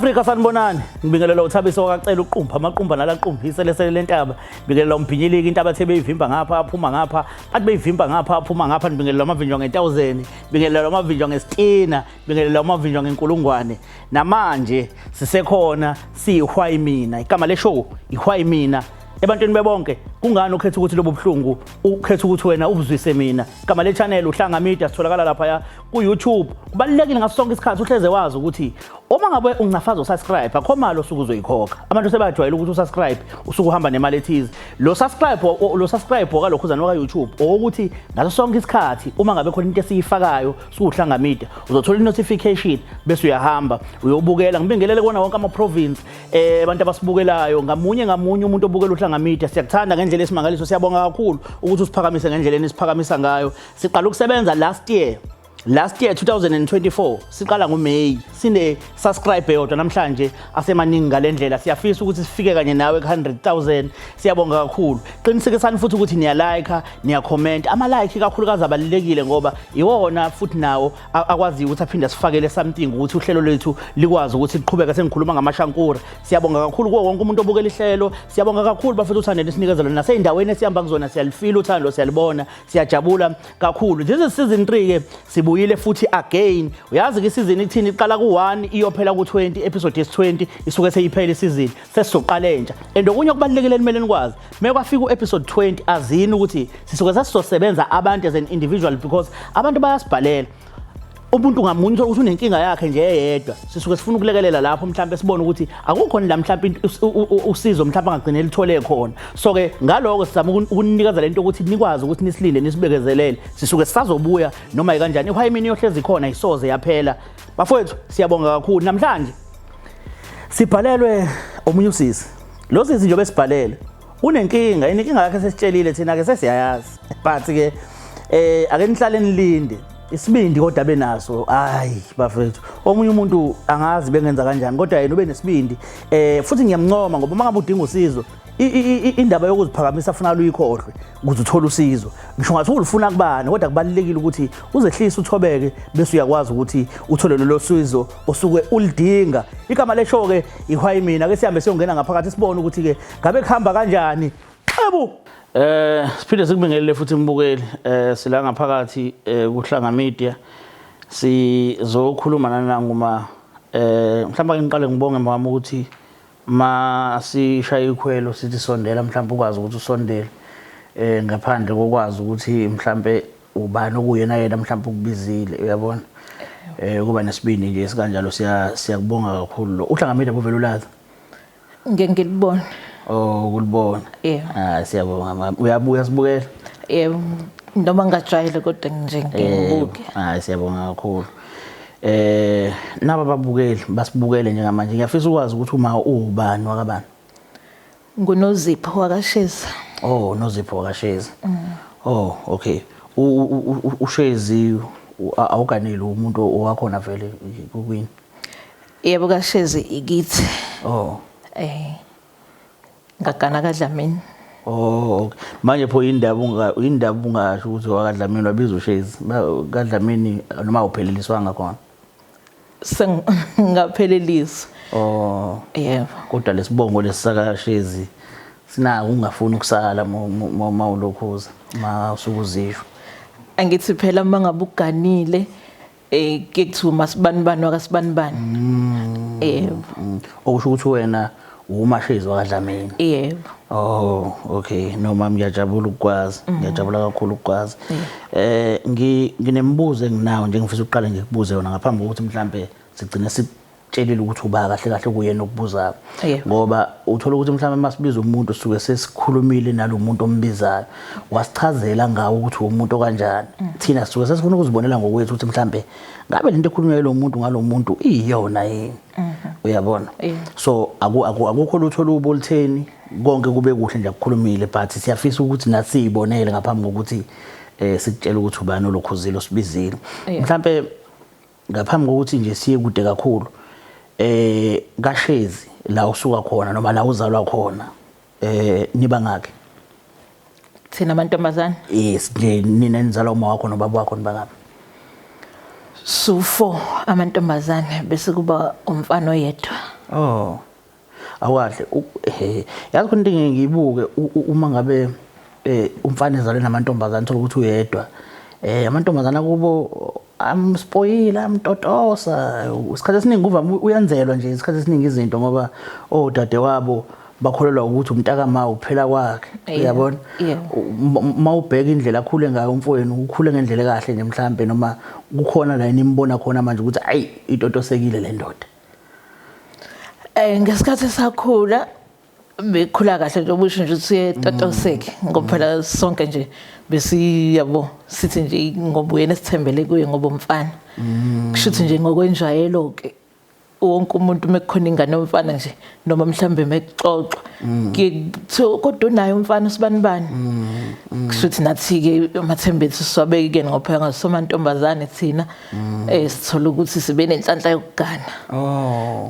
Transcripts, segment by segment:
Afrika sanibonani ngibingelela uThabiso wakacela uqumba amaqumba nalaqumba iselesele lentaba ngibingelela umbhinyiliki intaba ethe beyivimba ngapha aphuma ngapha athi beyivimba ngapha aphuma ngapha ngibingelela amavinjwa nge1000 ngibingelela amavinjwa ngesitina ngibingelela amavinjwa ngenkulungwane namanje sisekhona siyihwayi mina igama le show ihwayi mina ebantwini bebonke kungani ukhetha ukuthi lobo buhlungu ukhetha ukuthi wena ubuzwise mina igama le channel uhlanga media sitholakala lapha ku YouTube kubalekile ngaso sonke isikhathi uhleze wazi ukuthi uma ngabe ungafaza subscribe akho mali osuku uzoyikhokha abantu sebajwayele ukuthi usubscribe usuku uhamba nemali ethize lo subscribe kwalokhuzana kwa YouTube ukuthi ngaso sonke isikhathi uma ngabe khona into esiyifakayo suhlanga media uzothola i-notification bese uyahamba uyobukela ngibingelele kona wonke ama province abantu abasibukelayo ngamunye umuntu obukela uhlanga media siyakuthanda ngendlela esimangaliso siyabonga kakhulu ukuthi usiphakamise ngendlela esiphakamisa ngayo siqala ukusebenza last year 2024 siqala ngoMay sine subscribe yodwa namhlanje asemaningi ngalendlela siyafisa ukuthi sifike kanye nawe ku100,000 siyabonga kakhulu qinisekisani futhi ukuthi niya like niya comment ama like kakhulukazi abalekile ngoba iwona futhi nawo akwazi ukuthi aphinde sifakele something ukuthi uhlelo lwethu likwazi ukuthi liqhubeke sengikhuluma ngamashankura siyabonga kakhulu kuwo wonke umuntu obukela ihlelo siyabonga kakhulu bafethu uthando nesinikezelo naseyindaweni esihamba kuzona siyalifila uthando siyalibona siyajabula kakhulu this is season 3 ke uyile futhi again uyazi ke season ithini iqala ku1 iyophela ku20 episode yes20 isuke seyiphela isizini sesizoqala entsha and okunye kubalekile elimele nikwazi mekwafika uepisode 20 azini ukuthi sisuke sasizosebenza abantu as an individual because abantu bayasibhalela umuntu ngamunye ukuthi unenkinga yakhe nje eyedwa sisuke sifuna ukulekelela lapho mhlawumbe sibone ukuthi akukhona la mhlawumbe usizo mhlawumbe angagcine lithole khona so ke ngaloko sizama ukunikeza lento ukuthi nikwazi ukuthi nisilinde nisibekezelele sisuke sisazobuya noma ikanjani ihwayi mina yohlezi khona isoze yaphela bafowethu siyabonga kakhulu namhlanje sibhalelwe omunye usisi lo sisi nje besibhalele unenkinga inkinga yakhe sesitshelile thina ke sesiyayazi but ke ake nihlale nilinde isibindi kodwa benaso hayi bafethu omunye umuntu angazi bengenza kanjani kodwa yena ube nesibindi futhi ngiyamncoma ngoba mangabe udinga usizo indaba yokuziphakamisa afuna luyikhohlwe ukuze uthole usizo ngisho ngathi ulufuna kubani kodwa kubalekile ukuthi uzehlisa uthobeke bese uyakwazi ukuthi uthole lelo sizo osuke ulidinga igama le show ke ihwayi mina ke sihambe siyongena ngaphakathi sibone ukuthi ke ngabe kuhamba kanjani xebu siphinde sikubingelele futhi mbukeli sila ngaphakathi kuhlanga media sizokhuluma nananguma mhlawumbe ngiqale ngibonge mama ukuthi ma sishaya ikhwelo sithi sondela mhlawumbe ukwazi ukuthi usondele ngaphandle kokwazi ukuthi mhlawumbe ubani okuyena yena mhlawumbe ukubizile uyabona kuba nesibindi nje sikanjalo siyakubonga kakhulu uhlanga media buvela ulazi ngilibona oh kulibona siyabonga mama uyabuya sibukela noma ngajwayele kodwa nje ngibuke siyabonga kakhulu naba babukeli basibukele njengamanje ngiyafisa ukwazi ukuthi uma ubani wakabani nguNozipho wakasheza Nozipho wakasheza okay ushezi awukaneli umuntu owakhona vele kukwini yebo kashezi ikithi ngagana kaDlamini okay manje pho indaba ungasho ukuthi wakadlamini wabiza ushezi kaDlamini noma upheleliswanga khona sengapheleliswa yebo kodwa lesibongo lesakashezi sinako ungafuni ukusala uma ulokhuza ma usukuzisho angithi phela mangabe uganile kekuthiwa masibanibani wakasibanibani yebo okusho ukuthi wena umashezi wakadlamini yebo okay noma ngiyajabula ukwazi ngiyajabula kakhulu ukwazi nginembuzo enginawo nje ngifisa uqala ngikubuze yona ngaphambi kokuthi mhlambe sigcine sitshelile ukuthi uba kahle kahle kuyena okubuzayo ngoba uthola ukuthi mhlambe masibiza umuntu suke sesikhulumile nalomuntu ombizayo wasichazela ngawo ukuthi umuntu kanjani thina suke sesifuna ukuzibonela ngokwethu ukuthi mhlambe ngabe lento ekhulunywa lo muntu ngalomuntu iyona yini uyabona so akukho lutho oluboltheni konke kube kuhle nje akukhulumile but siyafisa ukuthi nathi sibonele ngaphambi kokuthi sikutshela ukuthi ubani olokhuzile osibizile mhlambe ngaphambi kokuthi nje siye kude kakhulu kashezi la usuka khona noma la uzalwa khona niba ngakhe thina amantombazana yes nje nina nizalwa uma wakho nobaba wakho niba ngaphi so 4 amantombazane bese kuba umfana oyedwa Oh. Awakahle yazi khona into ngiyibuke uma ngabe umfana ezalwe namantombazana thola ukuthi uyedwa amantombazana kubo amspoyila amtotosa isikhathi esiningi uvama uyanzelwa nje isikhathi esiningi izinto ngoba odade wabo bakholelwa ukuthi umntaka ma uphela kwakhe uyabona mawubheka indlela akhule ngayo umfowenu ukhule ngendlela kahle nje mhlambe noma kukhona la inimbona khona manje ukuthi ayi itotosekile le ndoda. Ngesikhathi sakhula bekhula kahle nje ubusho nje uthi totoseke ngoba phela sonke nje besiyabo sithi nje ngoba uyena sithembele kuye ngoba umfana kushuthi nje ngokwenjayelo ke wonke umuntu mekukhona ingane yomfana nje noma mhlambe mekuxoxwa kodwa unayo umfana sibanibani kushuthi nathi ke amathembethu swabeke ngoba phela ngasomantombazane thina sithola ukuthi sibe nenhlanhla yokugana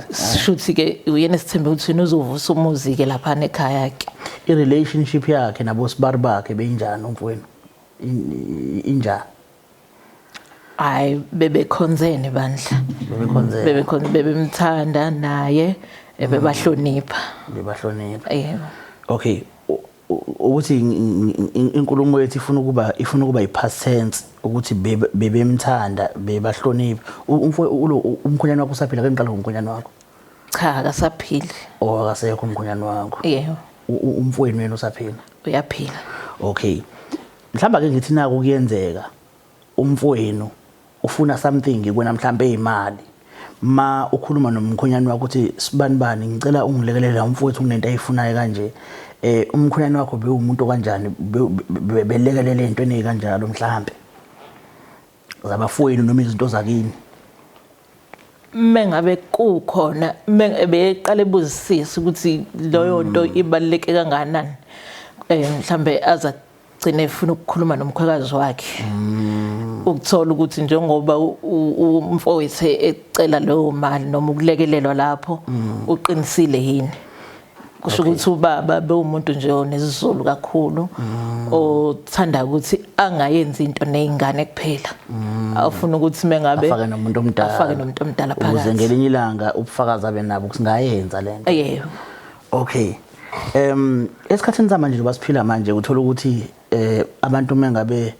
kushuthi ke uyena sithembe ukuthi uzovusa umuzi ke lapha ekhaya yakhe. I relationship yakhe nabo sibari bakhe benjani umfowenu injani? Hayi bebekhonzene bandla bebemthanda naye bebahlonipha yebo. Okay ukuthi inkulumo yethu ifuna ukuba i-past tense ukuthi bebemthanda bebahlonipha. Umkhonyana wakho usaphila ke ngiqala ngomkhonyana wakho? Cha akasaphili. Akasekho umkhonyana wakho? Yebo. Umfowenu wena usaphila? Uyaphila. Okay mhlamba ke ngithi naku kuyenzeka umfowenu ufuna something kuwena mhlambe ezimali ma ukhuluma nomkhonyana wakho uthi sibanibani ngicela ungilekelele umfowethu kunento ayifunayo kanje umkhonyana wakho bewumuntu kanjani belekelele into kanjalo mhlambe zabafowenu noma izinto zakini? Mengabe kukhona beqale ebuzisisa ukuthi loyo nto ibaluleke kangakanani mhlambe azagcina efuna ukukhuluma nomkhwekazi wakhe ukuthola ukuthi njengoba umfowethu ecela leyo mali noma ukulekelelwa lapho uqinisile yini. Kusho ukuthi ubaba bewumuntu nje onesizulu kakhulu othanda ukuthi angayenzi into nezingane kuphela afuna ukuthi mengabe afake nomuntu omdala phakathi ukuze ngelinye ilanga ubufakazi abe nabo kusingayenza lento. Yebo. Okay esikhathini samanje basiphila manje uthola ukuthi abantu mengabe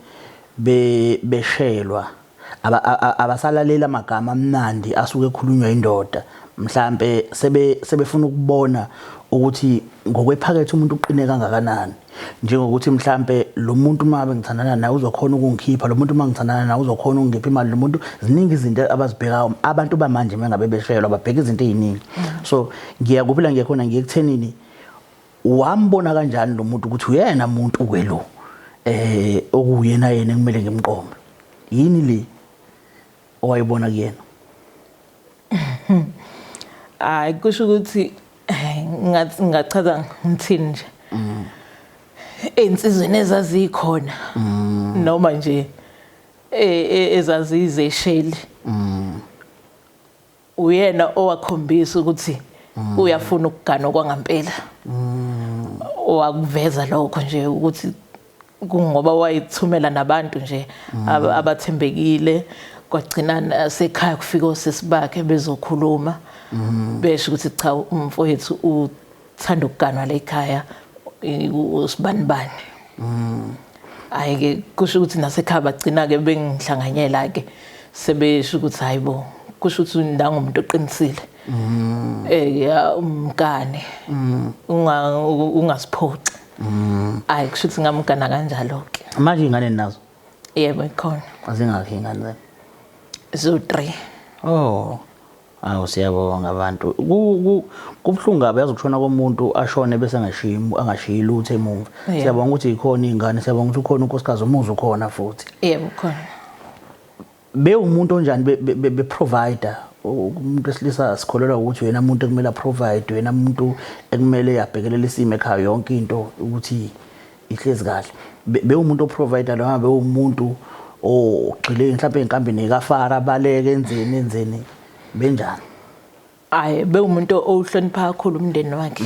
beshelwa abasalalela amagama amnandi asuke ekhulunywa indoda mhlambe sebefuna ukubona ukuthi ngokwephakethe umuntu uqine kangakanani njengokuthi mhlambe lo muntu mabe ngithandana naye uzokhona ukungikhipha lo muntu mangithandana naye uzokhona ungipha imali lo muntu ziningi izinto abazibhekayo abantu bamanje mengabe beshelwa babheka izinto eziningi. So ngiyakuphila ngiyakhona ngiyekuthenini wambona kanjani lo muntu ukuthi uyena umuntu kwelo okuyena yena kumele ngimqombe yini le owayibona kuyena? Hayi kusho ukuthi ngachaza ngithini nje insizweni ezazikhona noma nje ezazizesheli uyena owakhombisa ukuthi uyafuna ukugana kwangampela owakuveza lokho nje ukuthi kungoba wayithumela nabantu nje abathembekile kwagcina sekhaya kufika osesibakhe bezokhuluma besho ukuthi cha umfowethu uthanda ukuganwa la ekhaya usibanibani. Ayike kusho ukuthi nasekhaya bagcina ke bengihlanganyela ke sebesho ukuthi hayibo kusho ukuthi ndangumuntu oqinisile umkane ungasiphoxi ayi kusho ukuthi ngamgana kanjalo ke. Manje ingane nazo? Yebo ikhona. Azingakho ingane zo 3. Oh awu siyabonga abantu kubhlungu abe yazokushona komuntu ashone bese angashiyi lutho emuva. Siyabonga ukuthi ikhona ingane siyabonga ukuthi ukhona unkosikazi umuzi ukhona futhi. Yebo khona. Umuntu onjani be provider umuntu esilisa sikholelwa ukuthi wena umuntu ekumele provide wena umuntu ekumele yabhekelela isimo ekhaya yonke into ukuthi ihlezi kahle umuntu oprovider lo umuntu ogcile mhlawumbe enkambeni ekafara baleke enzeni benjani? Hayi umuntu ohlonipha kakhulu umndeni wakhe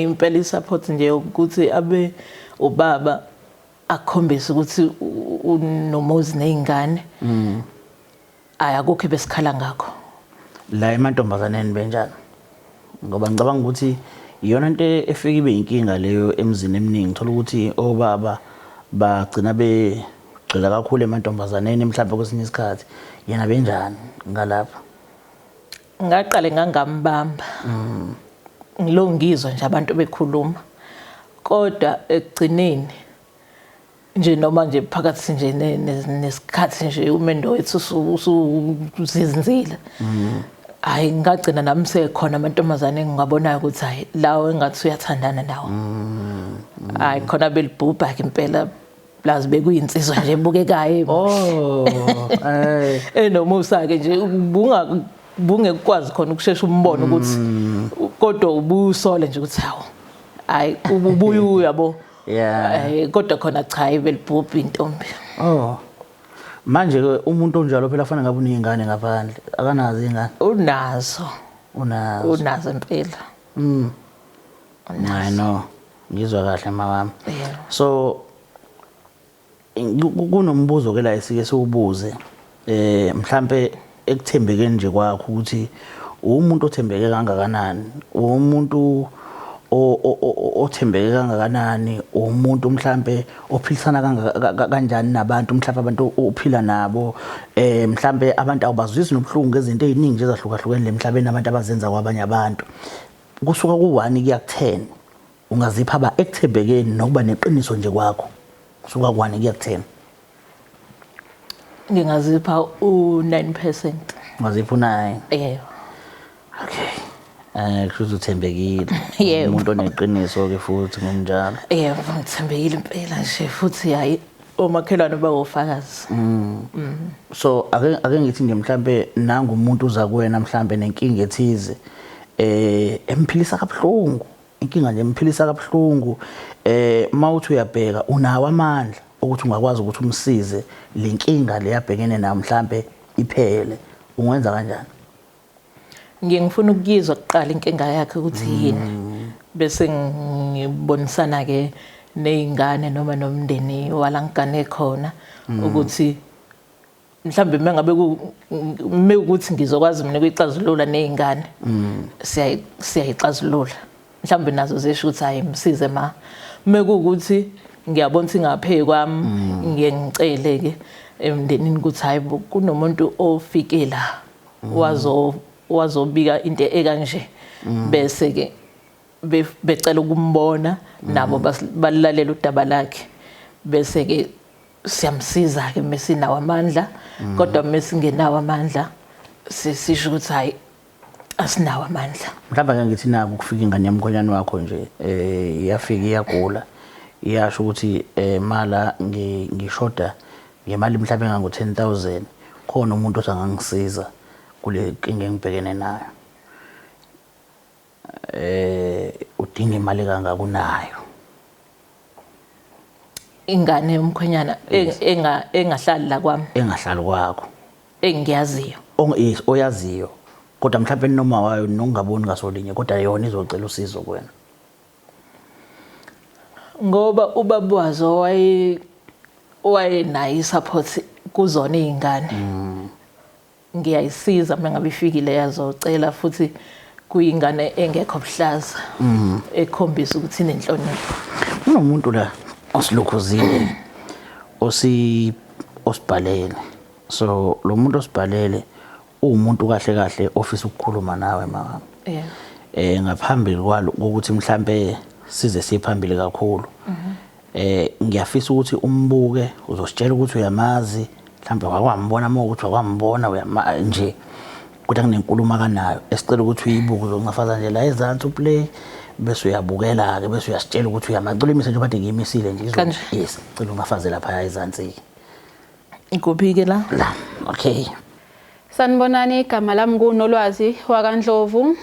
impela isupport nje ukuthi abe ubaba akhombisa ukuthi unomuzi nezingane ayakukho besikhala ngakho la emantombazaneni benjani? ngoba ngicabanga ukuthi iyona into efika ibe inkinga leyo emzini eminingi thola ukuthi obaba bagcina begxila kakhulu emantombazaneni mhlawumbe kwesinye isikhathi yena benjani ngalapha ngaqale ngangambamba ngilo ngizwa nje abantu bekhuluma kodwa ekugcineni nje noma nje phakathi nje nesikhathi nje umendo wethu usuzinzile hayi ngagcina nami sekhona amantombazane engingabonayo ukuthi hayi lawo engathi uyathandana nawo hayi khona belibhubha ke impela plaza bekuyinsizwa nje ebukekayo enomusa ke nje bungekwazi khona ukushesha umbono ukuthi kodwa ubusole nje ukuthi hawo hayi ububuya uyabo kodwa khona cha ibelibhubha intombi manje ke umuntu onjalo phela afana ngabe unezingane ngaphandle akanazo izingane unazo impela I know ngizwa kahle mama so kunombuzo ke la esike siwubuze mhlambe ekuthembekeni nje kwakho ukuthi umuntu othembeke kangakanani umuntu othembeke kangakanani umuntu mhlambe ophilisana kanjani nabantu mhlambe abantu uphila nabo mhlambe abantu awubazwisi nobhlungu ngezinto eziningi nje ezahlukahlukene lemhlabeni abantu abazenza kwabanye abantu kusuka ku1 kuya ku10 ungazipha aba ekuthembekeni nokuba neqiniso nje kwakho kusuka ku1 kuya ku10 ngingazipha u9%. Ngazipha u9. Yebo. Okay. Kusho uthembekile. Umuntu oneqiniso ke futhi ngokunjalo. Yebo, ngithembekile impela nje futhi hayi omakhelwane bawofakazi. So ake ngithi nje mhlambe nanga umuntu uza kuwena mhlambe nenkinga ethize emphilisa kabuhlungu. Inkinga nje emphilisa kabuhlungu mawuthi uyabheka unawo amandla ukuthi ungakwazi ukuthi umsize lenkinga leyabhekene nayo mhlambe iphele ungenza kanjani? Ngiyengifuna ukuyizwa kuqala inkinga yakhe ukuthi yini bese ngibonisana ke nezingane noma nomndeni walangane khona ukuthi mhlambe mengabe ukuthi ngizokwazi mina ukuyixazulula nezingane siyayixazulula mhlambe nazo zesho ukuthi hayi msize ma mekuukuthi ngiyabona singaphe kwami ngiye ngicele ke emndenini ukuthi hayi kunomuntu ofike la wazobika into ekanje bese ke becela ukumbona nabo balalela udaba lakhe bese ke siyamsiza ke mesinawo amandla kodwa mesingenawo amandla sisho ukuthi hayi asinawo amandla. Mhlawumbe ke ngithi naku kufika ingane yamkhonyane wakho nje iyafika iyagula iyasho ukuthi mala ngishoda ngemali mhlawumbe engango 10,000 khona umuntu osangangisiza kule nkinga engibhekene nayo udinga imali kangakunayo ingane yomkhonyana engahlali la kwami engahlali kwakho engiyaziyo oyaziyo kodwa mhlawumbe noma wayo nokungaboni ngasolinye kodwa yona izocela usizo kuwena ngoba ubabwazo wayenayo support kuzona izingane ngiyayisiza mengabe ifikile yazocela futhi kuyingane engekho buhlaza ekhombisa ukuthi inenhlonipho. Unomuntu la osilukhuzile osibhalele so lo muntu osibhalele umuntu kahle ofisa ukukhuluma nawe mama. Ngaphambili kwalo ukuthi mhlambe size siphambili kakhulu ngiyafisa ukuthi umbuke uzositshela ukuthi uyamazi mhlambe wakwambona ukuthi wakwambona nje kodwa kunenkulumo kanayo esicela ukuthi uyibuke uzongafaza nje la ezantsi uplay bese uyabukela ke bese uyasitshela ukuthi uyamacela imise nje kade ngiyimisile nje yes cela ungafaze lapha ezantsi ikuphi ke la okay. Sanibonani, igama lami kuNolwazi wakwaNdlovu.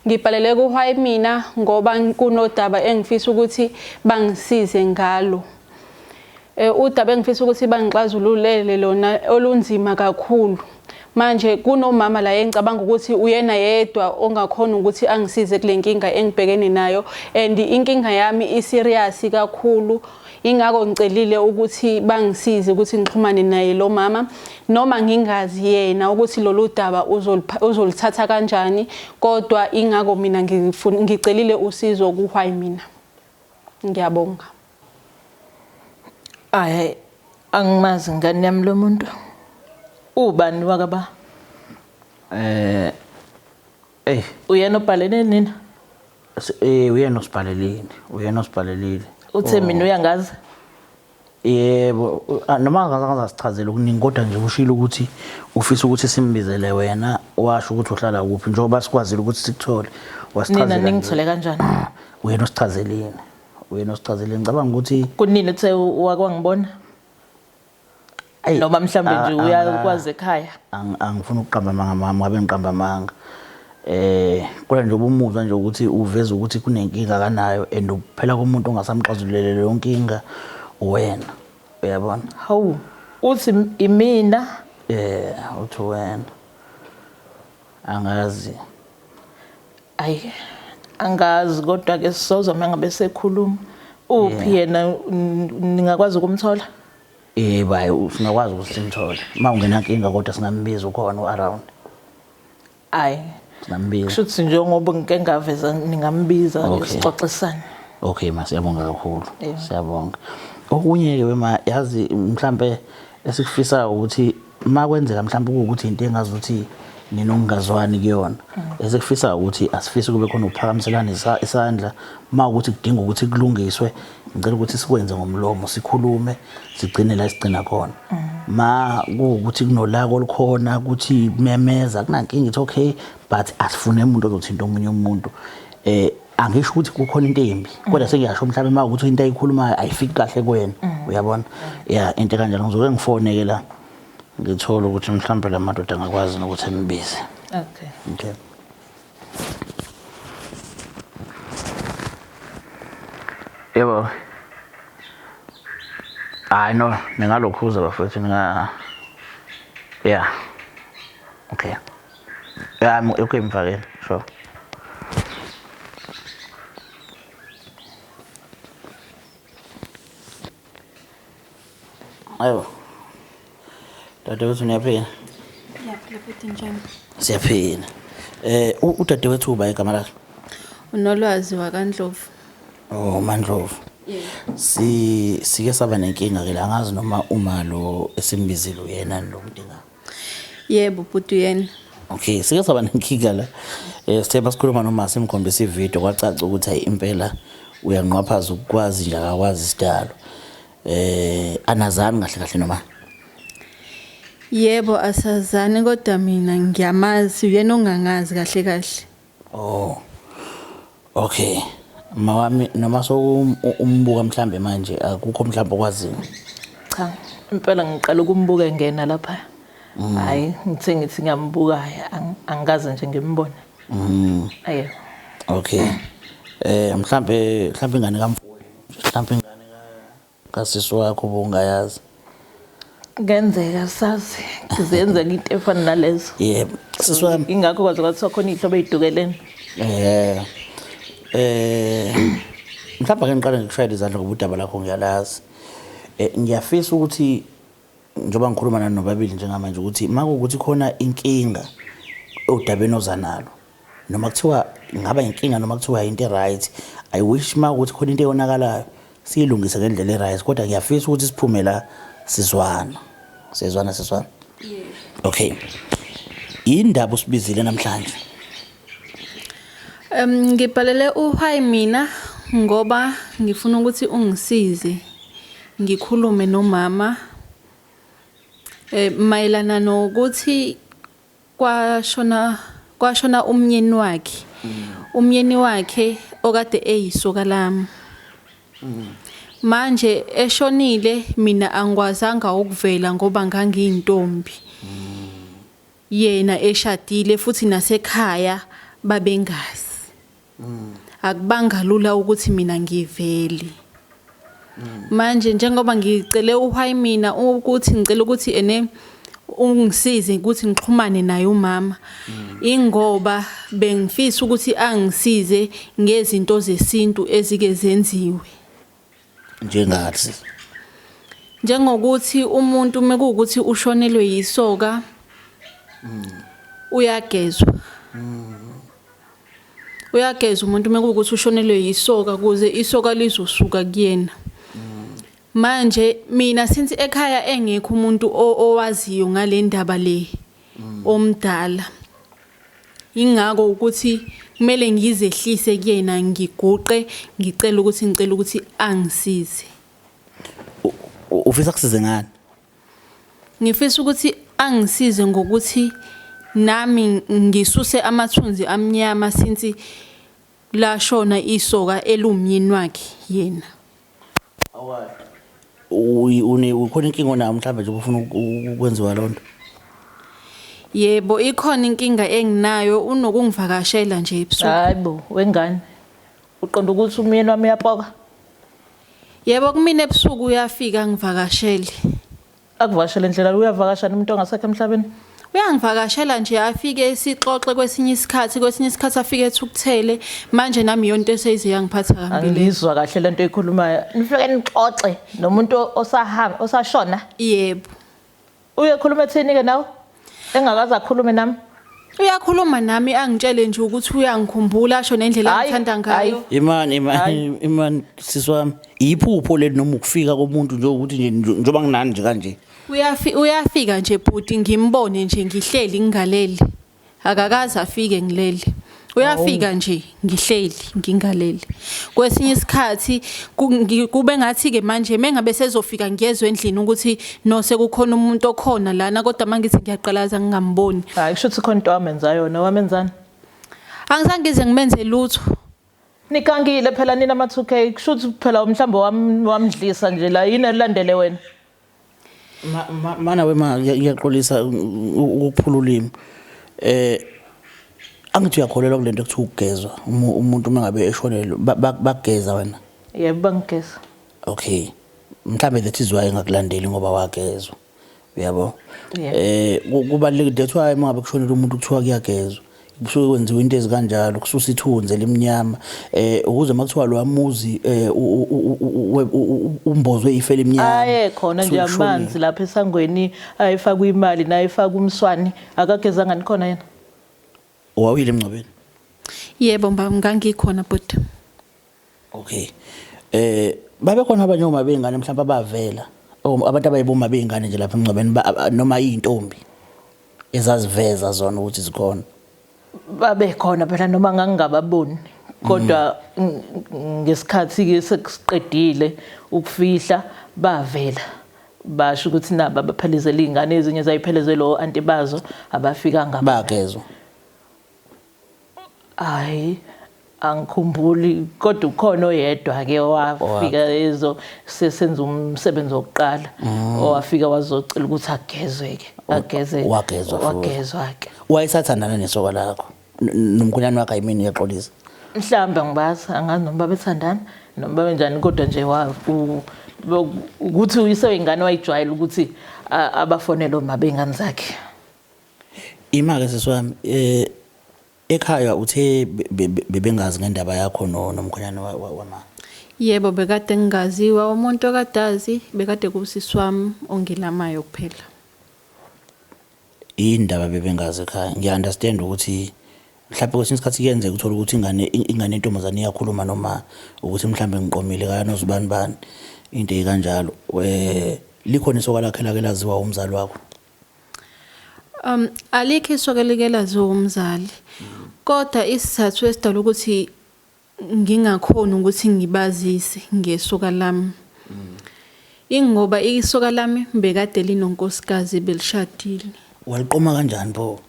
Ngibhalele kuHwayi mina ngoba kunodaba engifisa ukuthi bangisize ngalo. Udaba engifisa ukuthi bangixazululele lona olunzima kakhulu. Manje kunomama la engicabanga ukuthi uyena yedwa ongakhona ukuthi angisize kule nkinga engibhekene nayo and inkinga yami iserious kakhulu. ingakho ngicelile ukuthi bangisize ukuthi ngixhumane naye lo mama noma ngingazi yena ukuthi lolu daba uzolithatha kanjani kodwa ingakho mina ngicelile usizo kuHwaya mina. Ngiyabonga. Hayi angimazi ngani yami lo muntu. Ubani wakaba? Uyena obhalene nina? Uyena osibhalelile. Uthe mina uyangazi? Yebo, noma angazasichazela ukuningi kodwa nje ushilo ukuthi ufisa ukuthi simbizele wena washo ukuthi uhlala kuphi njengoba sikwazile ukuthi sikuthole. Nina ningithole kanjani? Uyena osichazelile. Ngicabanga ukuthi kunini uthe wakwangibona? Noma mhlambe nje uyakwazi ekhaya? Angifuni ukuqamba amanga mama, ngabe ngiqamba amanga. Kodwa nje ubumuzwa nje ukuthi uveza ukuthi kunenkinga kanayo and ukuphela komuntu ongasamxazulele leyo nkinga wena. Uyabona? Hawu, uthi imina? Uthi wena. Angazi. Ayi, angazi kodwa ke sizoza mangabe sekhuluma. Uphi yena ningakwazi ukumthola? Bayi singakwazi ukuthi simthole. Uma ungena inkinga kodwa singambiza ukhona around. Ayi. Singambiza. Kushuthi njengoba ngike ngaveza ningambiza sixoxisane. Okay masiyabonga kakhulu. Siyabonga. Okunye ke wema yazi mhlambe esikufisa ukuthi makwenzeka mhlambe ukuthi into engazuthi nina ongazwani kuyona. Esikufisa ukuthi asifise kube khona ukuphakamiselana isandla ukuthi kudinga ukuthi kulungiswe. Ngicela ukuthi sikwenze ngomlomo sikhulume sigcine la sigcina khona. Ukuthi kunolaka olukhona ukuthi memeza kunankinga it's okay but asifune umuntu ozothinta omunye umuntu. Angisho ukuthi kukhona into embi kodwa sengiyasho mhlawumbe ukuthi into ayikhulumayo ayifiki kahle kuwena. Uyabona? Into kanjalo ngizoke ngifoneke la ngithola ukuthi mhlawumbe la madoda angakwazi ukuthi embize. Okay. Yebo. I know ningalokhuza bafethu Okay. Okay mfakele. Sure. Ayo. Dadewethu niyaphila? Ngiyaphila futhi njani? Siyaphila. Udadewethu uba igama lakhe? Unolwazi wakaNdlovu. Mandlovu. Sike saba nenkinga ke la ngazi noma uma lo esimbizile uyena lo mdinga. Yebo bhuti uyena. Okay, sike saba nenkinga la. Sithe basikhuluma noma simkhombisa ivideo kwacaca ukuthi hayi impela uyanqwaphaza ukwazi nje akakwazi isidalo. Anazani kahle noma? Yebo asazani kodwa mina ngiyamazi uyena ongangazi kahle. Okay. Mawami noma umbuka mhlambe manje akukho mhlambe okwaziyo. Cha, impela ngiqala ukumbuka ngena lapha. Hayi, ngithi ngiyambuka angazi nje ngimbona. Ayo. Okay. Mhlambe ingane kaMfowethu, mhlambe ingane kasisi wakho bongayazi. Ngenzeka sazi, ngizenza into efana nalezo. Yebo, sisi wami ingakho kwazi ukuthi sokhona ihlobo ezidukelene. Mhlawumbe ake ngiqale ngikushayele izandla ngoba udaba lakho ngiyalazi. Ngiyafisa ukuthi njoba ngikhuluma nani nobabili njengamanje ukuthi makuthi khona inkinga odabeni ozanalo noma kuthiwa ngaba inkinga noma kuthiwa into eright I wish makuthi khona into eyonakalayo siyilungise ngendlela eright kodwa ngiyafisa ukuthi siphume la sizwana. Okay. Indaba usibizile namhlanje. Ngibhalele uHwaya mina ngoba ngifuna ukuthi ungisize ngikhulume nomama mayelana nokuthi kwashona umnyeni wakhe. Umnyeni wakhe okade eyisoka lami. Manje eshonile mina angikwazanga ukuvela ngoba ngangiyintombi. Yena eshadile futhi nasekhaya babengazi. Akubanga lula ukuthi mina ngivele. Manje njengoba ngicele uHwaya mina ukuthi ngicela ukuthi ungisize ukuthi ngixhumane naye umama. Ingoba bengifisa ukuthi angisize ngezinto zesintu ezike zenziwe. Njengathi njengokuthi umuntu mekuwukuthi ushonelwe yisoka uyagezwa uyagezwa umuntu mekuwukuthi ushonelwe yisoka kuze isoka lizosuka kuyena manje mina since ekhaya engekho umuntu owaziyo ngale ndaba le omdala ingako ukuthi kumele ngizehlise kuyena ngiguqe ngicela ukuthi angisize. Ufisa kusize ngani? Ngifisa ukuthi angisize ngokuthi nami ngisuse amathunzi amnyama since lashona isoka elumyeni wakhe yena. Ukhona inkinga nayo mhlawumbe nje ufuna ukwenziwa lonto? Yebo ikhona inkinga enginayo unokungivakashela nje ebusuku. Hayibo wengane. Uqonda ukuthi umyeni wami uyapoka? Yebo kumina ebusuku uyafika ngivakashele. Akuvakashele indlela uyavakashana umuntu ongasekho emhlabeni? Uyangivakashela nje afike sixoxe kwesinye isikhathi afike ethukuthele manje nami yonto eseyize yangiphatha kambi. Angizwa kahle lento ekhulumayo. Nifike nixoxe nomuntu osashona? Yebo. Uyekhuluma ethini ke nawe? Engakaze akhulume nami? Uyakhuluma nami angitshele nje ukuthi uyangikhumbula asho nendlela angithanda ngayo. Imani siswami iphupho leli noma ukufika komuntu nje ukuthi nje njoba nginani nje kanje. Uyafika nje bhuti ngimbone nje ngihleli ngingaleli. Akakaze afike ngilele. Uyafika nje ngihleli ngingaleli. Kwesinye isikhathi kube ngathi ke manje mengabe sezofika ngiyezwe endlini ukuthi no sekukhona umuntu okhona lana kodwa mangithi ngiyaqalaza ngingamboni. Hayi kusho ukuthi khona into wamenza yona wamenzani? Angizange ngize ngimenze lutho. Nikangile phela nina ama2K kusho ukuthi phela umhlambo wamdlisa nje la yini elandele wena? Mana wema ngiyaxolisa ukuphula ulimi. Angithi uyakholelwa kulento ekuthiwa ukugezwa umuntu mangabe eshonelwe bageza wena? Yebo bangigeza. Okay. Mhlambe lethi izwayo ngakulandeli ngoba wagezwa. Uyabo? Kubalulekile ukuthi hayi mangabe kushonela umuntu kuthiwa kuyagezwa. Kusuke kwenziwa into ezikanjalo kususa ithunzi lemnyama ukuze makuthiwa lo amuzi umbozwe ifele emnyama. Aye khona nje amanzi lapha esangweni ayifaka imali nayifaka umswani akagezanga nikhona yena. Wawile emncabeni? Yebo ngangikhona but. Okay. Babe khona abanye uma bengane mhlawumbe abavela abantu abayiboma bengane nje lapha emncabeni noma intombi ezaziveza zona ukuthi zikhona. Babe khona phela noma ngangingababoni kodwa ngesikhathi ke sekuqedile ukufihla bavela basho ukuthi naba baphelezela izingane ezinye zayiphelezelo anti bazo abafika ngaba bagezwa. Hayi angikhumbuli kodwa ukhona oyedwa ke wafika ezo sesenza umsebenzi wokuqala owafika wazocela ukuthi agezwe ke ageze wagezwa ke. Wayesathandana nesoka lakho nomkhonyane wakhe ayimini yaxolisa? Mhlamba ngibazi angazi noma babethandana noma babenjani kodwa nje ukuthi uyise ingane wayijwayela ukuthi abafonelo mabengane zakhe. Imake seswami ekhaya uthe bebengazi ngendaba yakho nomkhonyane wama? Yebo bekade ngingaziwa umuntu okadazi bekade kusisi wami ongilamayo kuphela. Indaba bebengazi ekhaya ngiunderstand ukuthi mhlawumbe kwesinye isikhathi kuyenzeka uthola ukuthi ingane intombazane iyakhuluma noma ukuthi mhlawumbe ngiqomile kana nozibani bani into ekanjalo likhona isoka lakhe laziwa umzali wakho? Alikho isoka laziwa umzali kodwa isizathu esidala ukuthi ngingakhona ukuthi ngibazise ngesoka lami ingoba isoka lami bekade linonkosikazi belishadile. Waliqoma kanjani pho?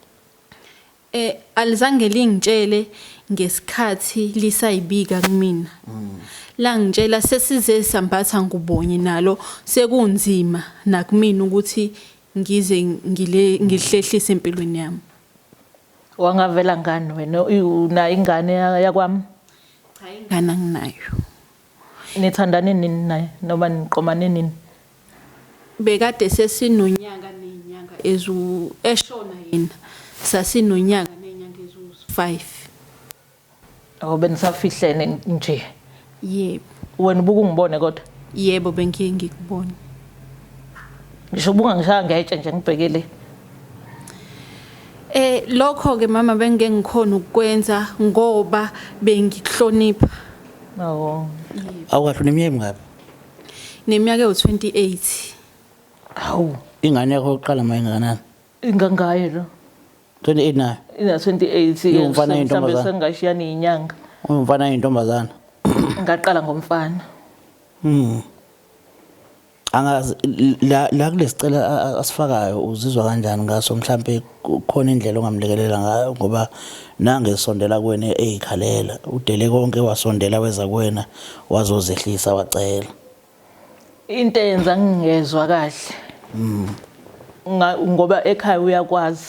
Alizange lingitshele ngesikhathi lisayibika kumina. La ngitshela sesize sambatha ngubonye nalo sekunzima nakumina ukuthi ngize ngihlehlise empilweni yami. Wangavela ngani wena una ingane yakwami? Cha ingane nginayo. Nithandane nini naye noma niqomane nini? Bekade sesinonyaka nezinyanga eshona yena. Sasinonyaka nezinyanga ezu5. Benisafihlene nje. Yebo. Wena ubuke ungibone kodwa? Yebo bengiye ngikubona. Ngisho ubunga ngishaya ngetshe nje ngibhekele. Lokho ke mama bengeke ngikhona ukukwenza ngoba bengikuhlonipha. Oh. Awukasho neminyaka emingaphi? Neminyaka ewu28. Hawu, Ingane yakho yokuqala mayingakanani? ingangayo lo. 28 nayo. Ina 28 Umfana ke yintombazane. mhlawumbe sengashiyana izinyanga. Umfana yintombazana. Ngaqala ngomfana. Angazi la kulesicela asifakayo uzizwa kanjani ngaso mhlambe khona indlela ongamlekelela ngayo ngoba nange sondela kuwena ezikhalela udele konke wasondela weza kuwena wazozehlisa wacela. Into eyenza ngingezwe kahle. Ngoba ekhaya uyakwazi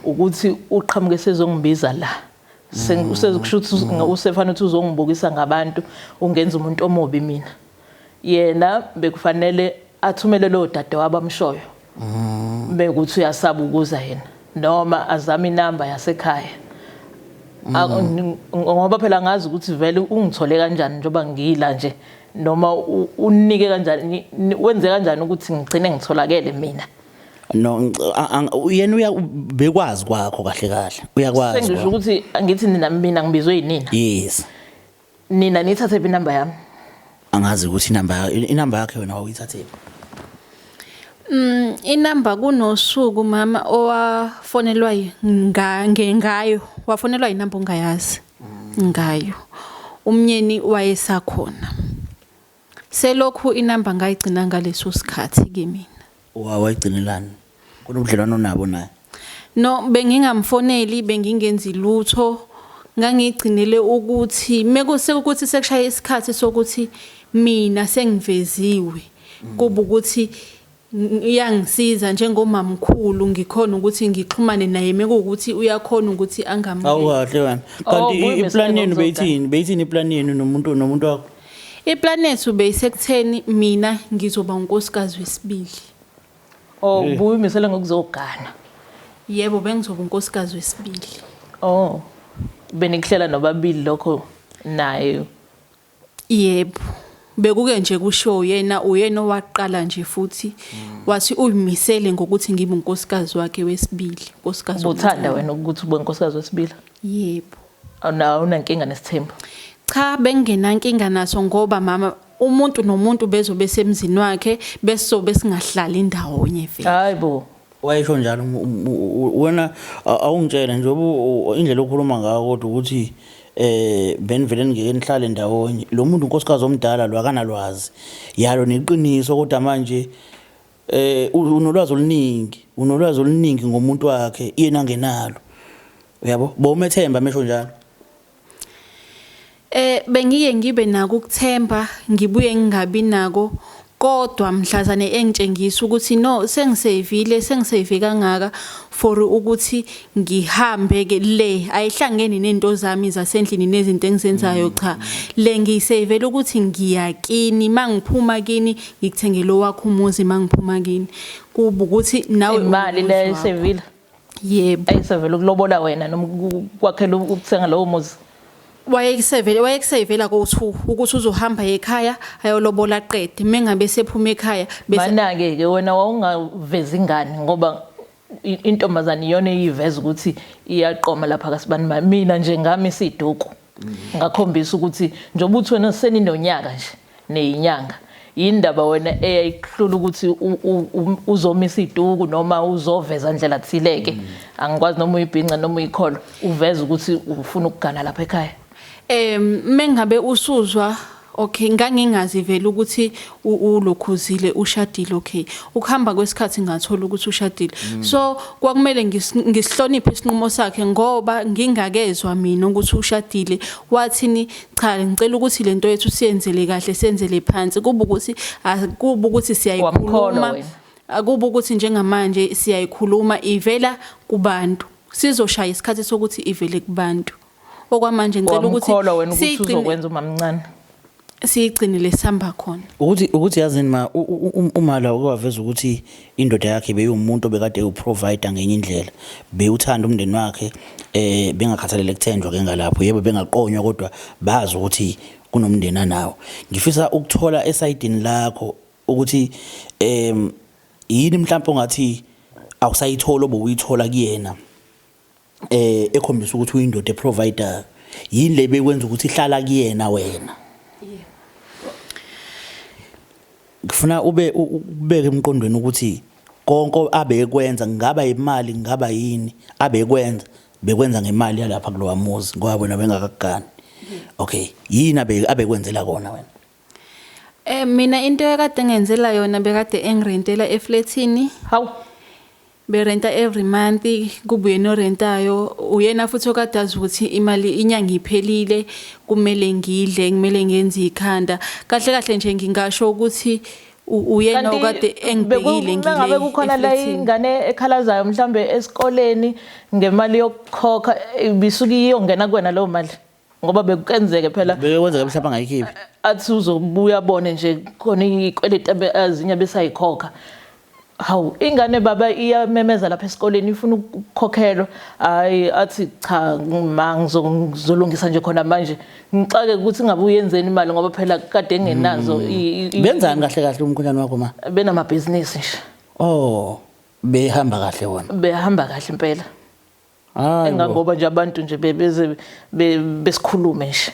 ukuthi uqhamuke sezongibiza la. Sekushuthi usefana ukuthi uzongibukisa ngabantu ungenza umuntu omubi mina. Yena bekufanele athumele lo dade wabamshoyo. Bekuthi uyasaba ukuza yena noma azame inamba yasekhaya. Ngoba phela ngazi ukuthi vele ungithole kanjani njoba ngila nje noma unike kanjani wenze kanjani ukuthi ngigcine ngitholakele mina. No yena bekwazi kwakho kahle kahle uyakwazi. Sengisho ukuthi angithi mina ngibizwe yinina. Yes. Nina nithathe inamba yami. Angazi ukuthi inamba yakhe wena awuyithathele. Inamba kunosuku mama owafonelwa ngayo wafonelwa inamba ongayazi ngayo umnyeni wayesakhona selokhu inamba ngayigcina ngaleso sikhathi kimi mina Wayigcinelani kunobudlelwano nabo naye? No bengingamfoneli bengingenzi lutho ngangigcinele ukuthi mekuse ukuthi sekushaya isikhathi sokuthi mina sengiveziwe kuba ukuthi iyangisiza njengomamkhulu ngikhona ukuthi ngixhumane naye mekuwukuthi uyakhona ukuthi angamukele. Awukahle wena. Kanti iplan yenu beyithini iplan yenu nomuntu wakho? Iplan yethu beyisekutheni mina ngizoba unkosikazi wesibili. Oh buyimisele ngokuzogana. Yebo bengizoba unkosikazi wesibili. Oh benikuhlela nobabili lokho naye. Yebo. Bekuke nje kusho uyena owaqala nje futhi wathi uyimisele ngokuthi ngibe unkosikazi wakhe wesibili, unkosikazi. Uthanda wena ukuthi ube unkosikazi wesibili? Yebo. Awunankinga nesithembu? Cha bengenankinga naso ngoba mama umuntu nomuntu bezobe semzini wakhe besobe singahlali ndawonye vele. Hayibo. Wayisho njalo wena awungitshela njengoba indlela okhuluma ngayo kodwa ukuthi benivele ngeke nihlale ndawonye lo muntu unkosikazi omdala lo akanalwazi yalo neqiniso kodwa manje unolwazi oluningi ngomuntu wakhe yena ngenalo uyabo bomethemba mesho njalo. Bengiye ngibe nako ukuthemba ngibuye ngingabi nako kodwa mhlazane engitshengisa ukuthi no sengisave kangaka for ukuthi ngihambe ke le ayihlangene nento zami zasendlini nezinto engizenzayo cha le ngiyisavele ukuthi ngiyakini mangiphuma kini ngikuthengele wakho umuzi mangiphuma kini kuba ukuthi nawe imali le sevile. Yebo ayisavele ukulobola wena noma ukwakhela ukuthenga lowo muzi. Wayekusavela ko2 ukuthi uzohamba ekhaya ayolobola qede mengabe sephuma ekhaya bese manake ke wena wawungaveza ingane ngoba intombazane iyona eyiveza ukuthi iyaqoma lapha kaSibani mina nje ngami isiduku ngakhombisa ukuthi njengoba uthi wena seninonyaka nje neyinyanga indaba wena eyayihlula ukuthi uzomisa iduku noma uzoveza indlela thileke angikwazi noma uyibhinqa noma uyikholo uveza ukuthi ufuna ukugana lapha ekhaya. Mengabe usuzwa okay ngangingazi vele ukuthi ulokhuzile ushadile okay ukuhamba kwesikhathi ngathola ukuthi ushadile so kwakumele ngisihloniphe isinqumo sakhe ngoba ngingakezwe mina ukuthi ushadile wathini cha ngicela ukuthi lento yethu siyenzele kahle senzele phansi kuba ukuthi siyayikhuluma akuba ukuthi njengamanje siyayikhuluma ivela kubantu sizoshaya isikhathi sokuthi ivele kubantu okwamanje ngicela ukuthi sizokwenza umamncane siyigcinile sihamba khona ukuthi yazini ma uma la ukwaveza ukuthi indoda yakhe beyumuntu obekade uprovider ngenye indlela beyuthanda umndeni wakhe bengakhathalele kuthenjwa ke ngalapho yebo bengaqonywa kodwa bazi ukuthi kunomndeni nawo ngifisa ukuthola esayidini lakho ukuthi yini mhlawumbe ongathi awusayithola obuyithola kuyena ekhombisa ukuthi uyindoda eprovider yini le bekwenza ukuthi ihlala kuyena wena ngifuna ubeke emqondweni ukuthi konke abekwenza ngaba imali ngaba yini abekwenza bekwenza ngemali yalapha kulowa muzi ngoba wena bengakagani okay yini abekwenzela kona wena mina into ekade ngenzela yona bekade engirentela eflatini Hawu. berenta every month kubuye no rentayo uyena futhi okadazi ukuthi imali inyanga iphelile kumele ngidle kumele ngenze ikhanda kahle nje ngingasho ukuthi uyena okade engibhekile ngile ngabe kukhona la ingane ekhalazayo mhlambe esikoleni ngemali yokukhokha bisuki iyongena kuwena leyo mali ngoba bekenzeke phela bekwenzeka mhlawumbe angayikhiphi athi uzobuya bone nje khona ikweleti azinye besayikhokha hawu ingane baba iyamemeza lapha esikoleni ifuna ukukhokhelwa hayi athi cha ngizolungisa nje khona manje ngixake ukuthi ngabe uyenzeni imali ngoba phela kade engenazo benzani kahle umkhonyana wakho ma benama business nje oh behamba kahle wona behamba kahle impela hayi engangoba nje abantu nje beze besikhulume nje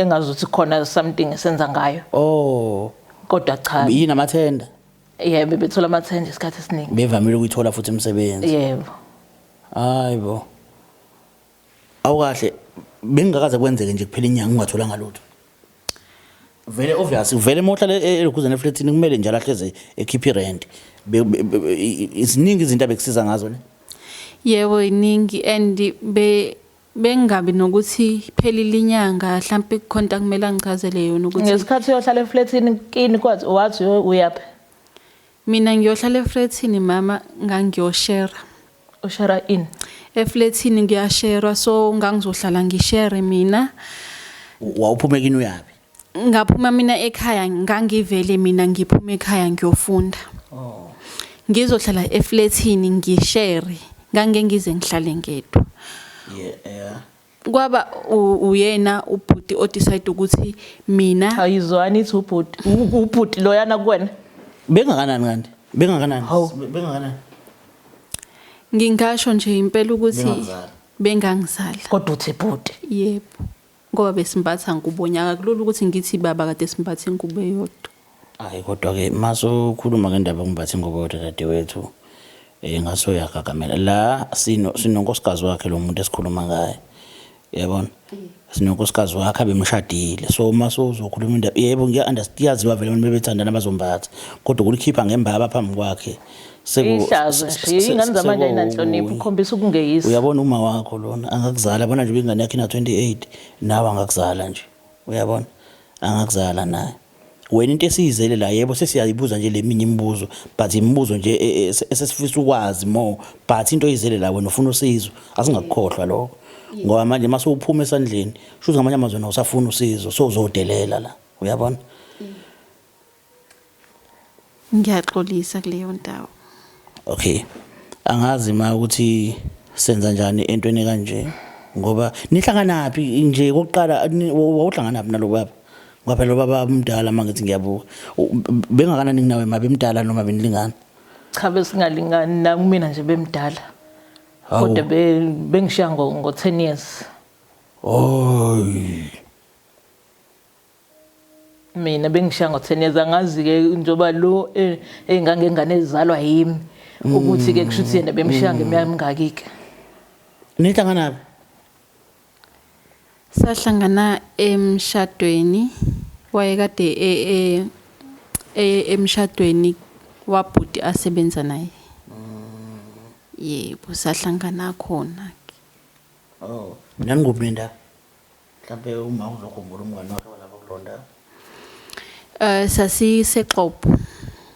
engazuthi khona something esenza ngayo oh kodwa cha yini amathenda yebo bethola amathenda isikhathi esiningi bevamile ukuyithola futhi umsebenzi yebo hayibo awukahle bengingakaze kwenzeke nje kuphela inyanga ungatholanga lutho vele obvious vele mohlala elokuzana eflatini kumele njalo ahleze ekhiphi rent isiningi izinto abekusiza ngazo ne yebo iningi and bengabi nokuthi phelile inyanga mhlawumbe kukhonta kumele ngichazele yona ukuthi ngesikhathi uyohlala eflatini kini kwathi wathi uyaphi mina ngiyohlala eflatini mama ngangiyoshare ushare in eflatini ngiyashare so ngangizohlala ngishare mina wawuphuma kini uyapi ngaphuma mina ekhaya ngangivele mina ngiphuma ekhaya ngiyofunda ngizohlala eflatini ngishare ngangengize ngihlale ngedwa yeah kwaba uyena ubhuti odecide ukuthi mina ayizwani ithi ubhuti loyana kuwena bengakanani kanti bengakanani ngingasho nje impela ukuthi bengangizala kodwa uthi bhuti yebo ngoba besimbatha ngubonyaka kulula ukuthi ngithi baba kade simbathe ingubo eyodwa hayi kodwa ke maso ukhuluma ngendaba ngimbathe ingubo eyodwa dadewethu ngaso yagagamela la sinonkosikazi wakhe lo muntu esikhuluma ngaye yabona sinonkosikazi wakhe abemshadile so maso uzokhuluma indaba yebo ngiya-understand vele abantu bebethandana bazombatha kodwa ukulikhipha ngembaba phambi kwakhe ihlazo nje ingane zamanje ayinanhlonipho ukhombisa ukungeyisa uyabona uma wakho lona angakuzala bona nje ingane yakhe ina 28 nawe angakuzala nje uyabona angakuzala naye wena into esiyizele la yebo sesiyayibuza nje leminye imibuzo but imibuzo nje esesifisa ukwazi more but into oyizele la wena ufuna usizo asingakukhohlwa lokho ngoba manje mase uphuma esandleni shuthi ngamanye amazwi na usafuna usizo so uzodelela la uyabona ngiyaxolisa kuleyo ndawo okay angazi ma ukuthi senza njani entweni kanje ngoba nihlanganaphi nje kokuqala wawuhlanganaphi nalo baba ngoba phela baba umdala mangithi ngiyabuka bengakanani nawe mabe mdala noma benilingana cha besingalingani na mina nje bemdala kodwa bengishiya ngo 10 years oy mina bengishiya ngo 10 years angazi ke njoba lo engangengane ezalwa yimi ukuthi ke kushuthi yena bemshiya ngeminyaka mingakike nihlanganaphi sahlangana emshadweni wayekade emshadweni wabhuti asebenza naye yebo sahlangana khona oh nani nguphi ndaba mhlawumbe uma uzokhumbula umngane wakhe lapha kulonda sasiseXhobo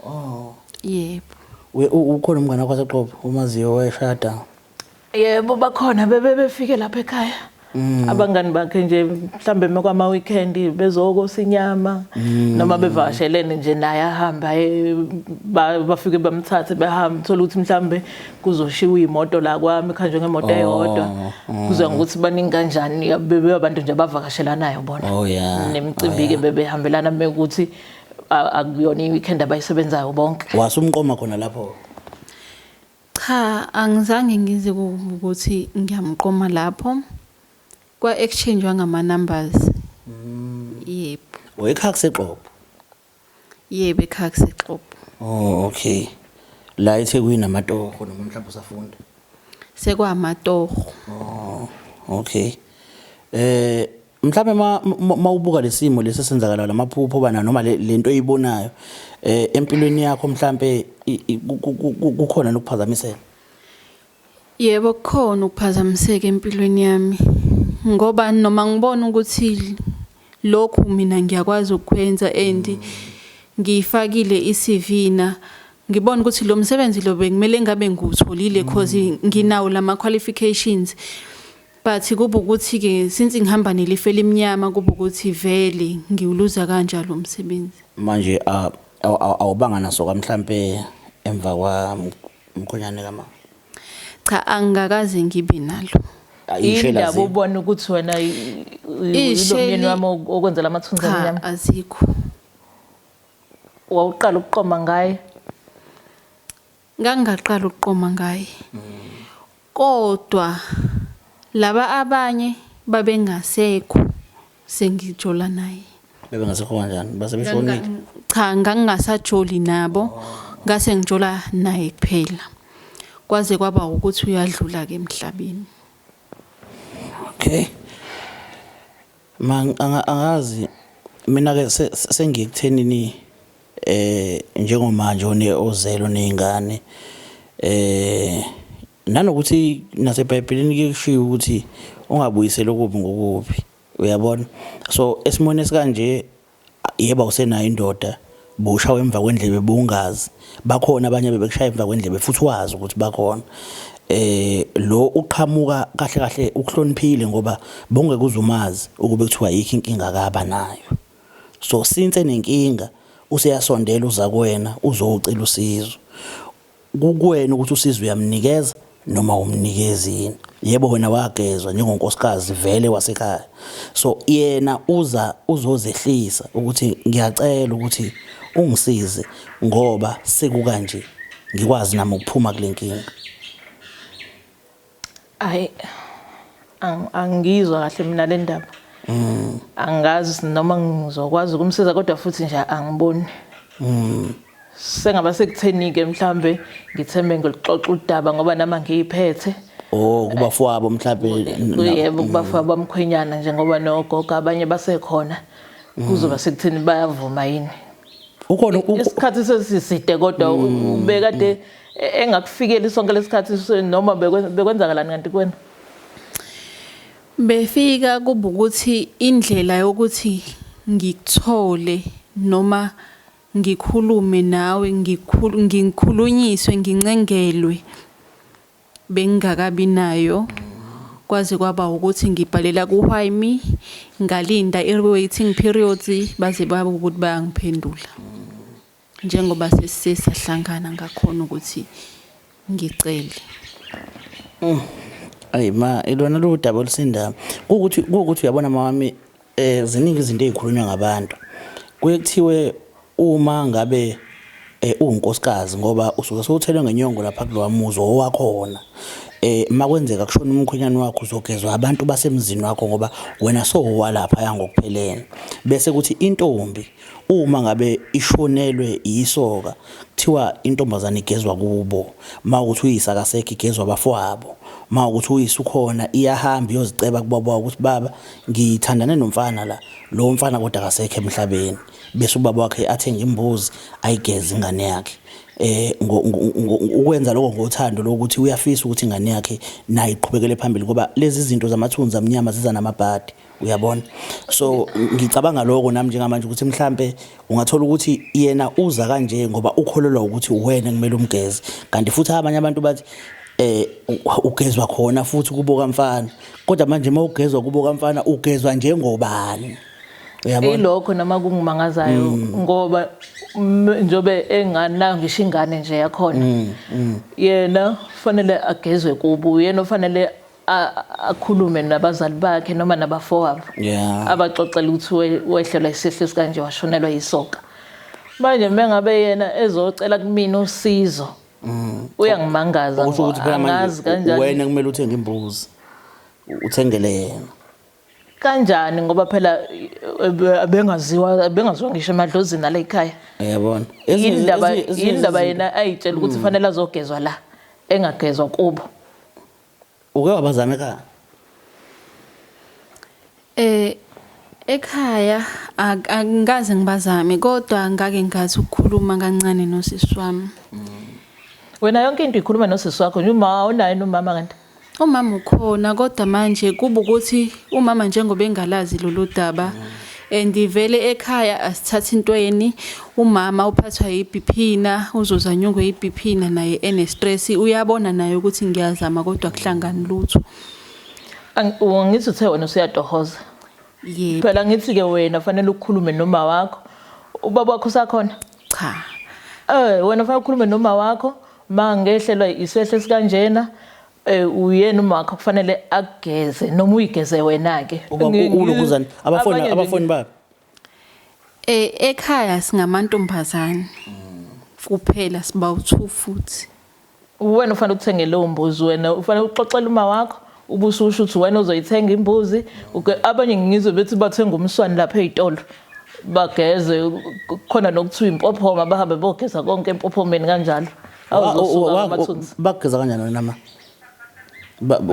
oh yebo ukhona umngane wakho waseXhobo umaziyo wayeshada yebo bakhona befike lapha ekhaya abangani bakhe nje mhlambe makwama weekend bezokosa inyama noma bevakashelene nje naye ahamba bafike bamthathe behamba thola ukuthi mhlambe kuzoshiwa imoto la kwami khanje ngemoto eyodwa kuze ngokuthi baningi kanjani bebe abantu nje abavakashelanayo bona nemicimbi ke bebehambelana mekuthi akuyona iweekend abayisebenzayo bonke. Wasumqoma khona lapho? Cha, angizange ngize ukuthi ngiyamqoma lapho. Kwa exchange ngama numbers. Yebo. Wekhaya kuseXhobo? Yebo, ekhaya kuseXhobo. Oh, okay. La eThekwini amatoho noma mhlawumbe usafunda? Sekwamatoho. Oh, okay. Mhlawumbe mawubuka lesimo lesisenzakala lamaphupho bana noma lento eyibonayo empilweni yakho mhlawumbe kukhona nokuphazamiseka? Yebo, kukhona ukuphazamiseka empilweni yami. Ngoba noma ngibona ukuthi lokhu mina ngiyakwazi ukwenza and ngifakile iCV na ngibona ukuthi lo msebenzi lo bekumele ngabe ngutholile because nginawo lama qualifications, but kuba ukuthi ke since ngihamba nelife lemnyama kuba ukuthi vele ngiwuluza kanjalo umsebenzi. Manje awubanga naso mhlambe emva kwa mkhonyane kama? Cha, angakaze ngibe nalo. Indaba ubona ukuthi wena ilomyeni wami okwenzela amathunzi amnyama? Azikho. Wawuqala ukuqoma ngaye? Ngangaqala ukuqoma ngaye. Kodwa laba abanye babengasekho sengijola naye. Bebengasekho kanjani? Basebeshonile? Cha, ngangingasajoli nabo. Ngase ngijola naye kuphela. Kwaze kwaba ukuthi uyadlula ke emhlabeni. Okay. Angazi mina ke sengikuthenini njengomanje oneozelo nezingane nanokuthi naseBhayibhelini kushiwo ukuthi ungabuyiseli okubi ngokubi, uyabona. So esimone esikanje yeba usenayo indoda bushawa emva kwendlebe bungazi bakhona abanye bebekushaya emva kwendlebe futhi wazi ukuthi bakhona. Lo uqhamuka kahle kahle ukuhloniphile ngoba bongeke uzumazi ukube kuthiwa yikho inkinga akaba nayo. So since enenkinga useyasondela uza kuwena uzocela usizo. Kukuwena ukuthi usizo uyamnikeza noma umnikezini. Yebo wena wagezwa njengonkosikazi vele wasekhaya. So yena uzozehlisa ukuthi ngiyacela ukuthi ungisize ngoba sekukanje ngikwazi nami ukuphuma kule nkinga. Hayi angizwa kahle mina le ndaba. Angazi noma ngizokwazi ukumsiza kodwa futhi nje angiboni. Sengaba sekutheni ke mhlambe ngithembe ngilixoxa udaba ngoba nama ngiyiphethe. Oh kubafowabo mhlambe. Yebo kubafowabo bamkhwenyana njengoba nogogo abanye basekhona. Kuzoba sekutheni bayavuma yini. Ukhona isikhathi sesiside kodwa ubekade engakufikeli sonke lesikhathi noma bekwenzakalani kanti kuwena? Befika kuba ukuthi indlela yokuthi ngikuthole noma ngikhulume nawe ngikhulunyiswe ngincengelwe bengakabi nayo. Kwaze kwaba ukuthi ngibhalela ku-Why Me ngalinda i-waiting periods baze baba ukuthi bayangiphendula. Njengoba sesisahlangana ngakhona ukuthi ngicele. Ayima elona lo daba olusinda ukuthi uyabona mama ziningi izinto ezikhulunywa ngabantu. Kuye kuthiwe uma ngabe unkosikazi ngoba usuke sewuthelwe ngenyongo lapha kulowa muzi owakhona. Makwenzeka kushona umkhwenyane wakho uzogezwa abantu basemzini wakho ngoba wena sowalapha yangokuphelene. Bese kuthi intombi uma ngabe ishonelwe isoka kuthiwa intombazana igezwa kubo. Mawukuthi uyisaka sekhe igezwa abafowabo. Mawukuthi uyisukhona iyahamba iyoziceba kubaba ukuthi baba ngithandane nomfana la. Lo mfana kodwa akasekho emhlabeni. Bese ubaba wakhe athenga imbuzi ayigeze ingane yakhe. Ukwenza lokho ngothando lokuthi uyafisa ukuthi ingane yakhe nayo iqhubekele phambili ngoba lezi zinto zamathunzi amnyama ziza namabhadi, uyabona. So ngicabanga lokho nami njengamanje ukuthi mhlambe ungathola ukuthi yena uza kanje ngoba ukholelwa ukuthi wena kumele umgeze. Kanti futhi abanye abantu bathi ugezwa khona futhi kubo kamfana kodwa manje mawugezwa kubo kamfana ugezwa njengobani uyabona ilokho nama kungimangazayo ngoba njobe engana ngisho ingane nje yakhona yena kufanele agezwe kubo yena ufanele akhulume nabazali bakhe noma nabafowabo abaxoxela ukuthi wehlelwa isihlo kanje washonelwa yisoka manje mengabe yena ezocela kumina usizo uyangimangaza angazi kanjani wena kumele uthenge imbuzi uthengele yena kanjani ngoba phela abengaziwa ngisho emadlozini ala ekhaya uyabona indaba yena ayitshela ukuthi kufanele azogezwa la engagezwa kubo uke wabazama ekhaya ekhaya angikaze ngibazame kodwa ngake ngathi ukukhuluma kancane nosisi wami wena yonke into ikhuluma nosisi wakho nje uma unaye nomama kanti umama ukhona kodwa manje kuba ukuthi umama njengoba engalazi lolu daba andivele ekhaya asithatha intweni umama uphathwa yiBP na uzozanyungwe yiBP na naye enestress uyabona naye ukuthi ngiyazama kodwa kuhlangani lutho ngithi uthe wena usiyatohoza yebo phela ngithi ke wena fanele ukukhulume noma wakho ubaba wakho usakhona cha wena fanele ukukhulume noma wakho mangehlelwa isehlo sikanjena uyena uma wakho kufanele ageze noma uyigeze wena ke ulukuzana abafoni babo ekhaya singamantombazane kuphela siba u2 futhi wena ufanele ukuthenge leyo mbuzi wena ufanele uxoxela uma wakho ubususho ukuthi wena uzoyithenga imbuzi abanye ngizwe bethi bathenga umswane lapha ezitolo bageze khona nokuthiwa impophoma bahambe bogeza konke empophomeni kanjalo awuzosuka amathunzi bageza kanjani wena ma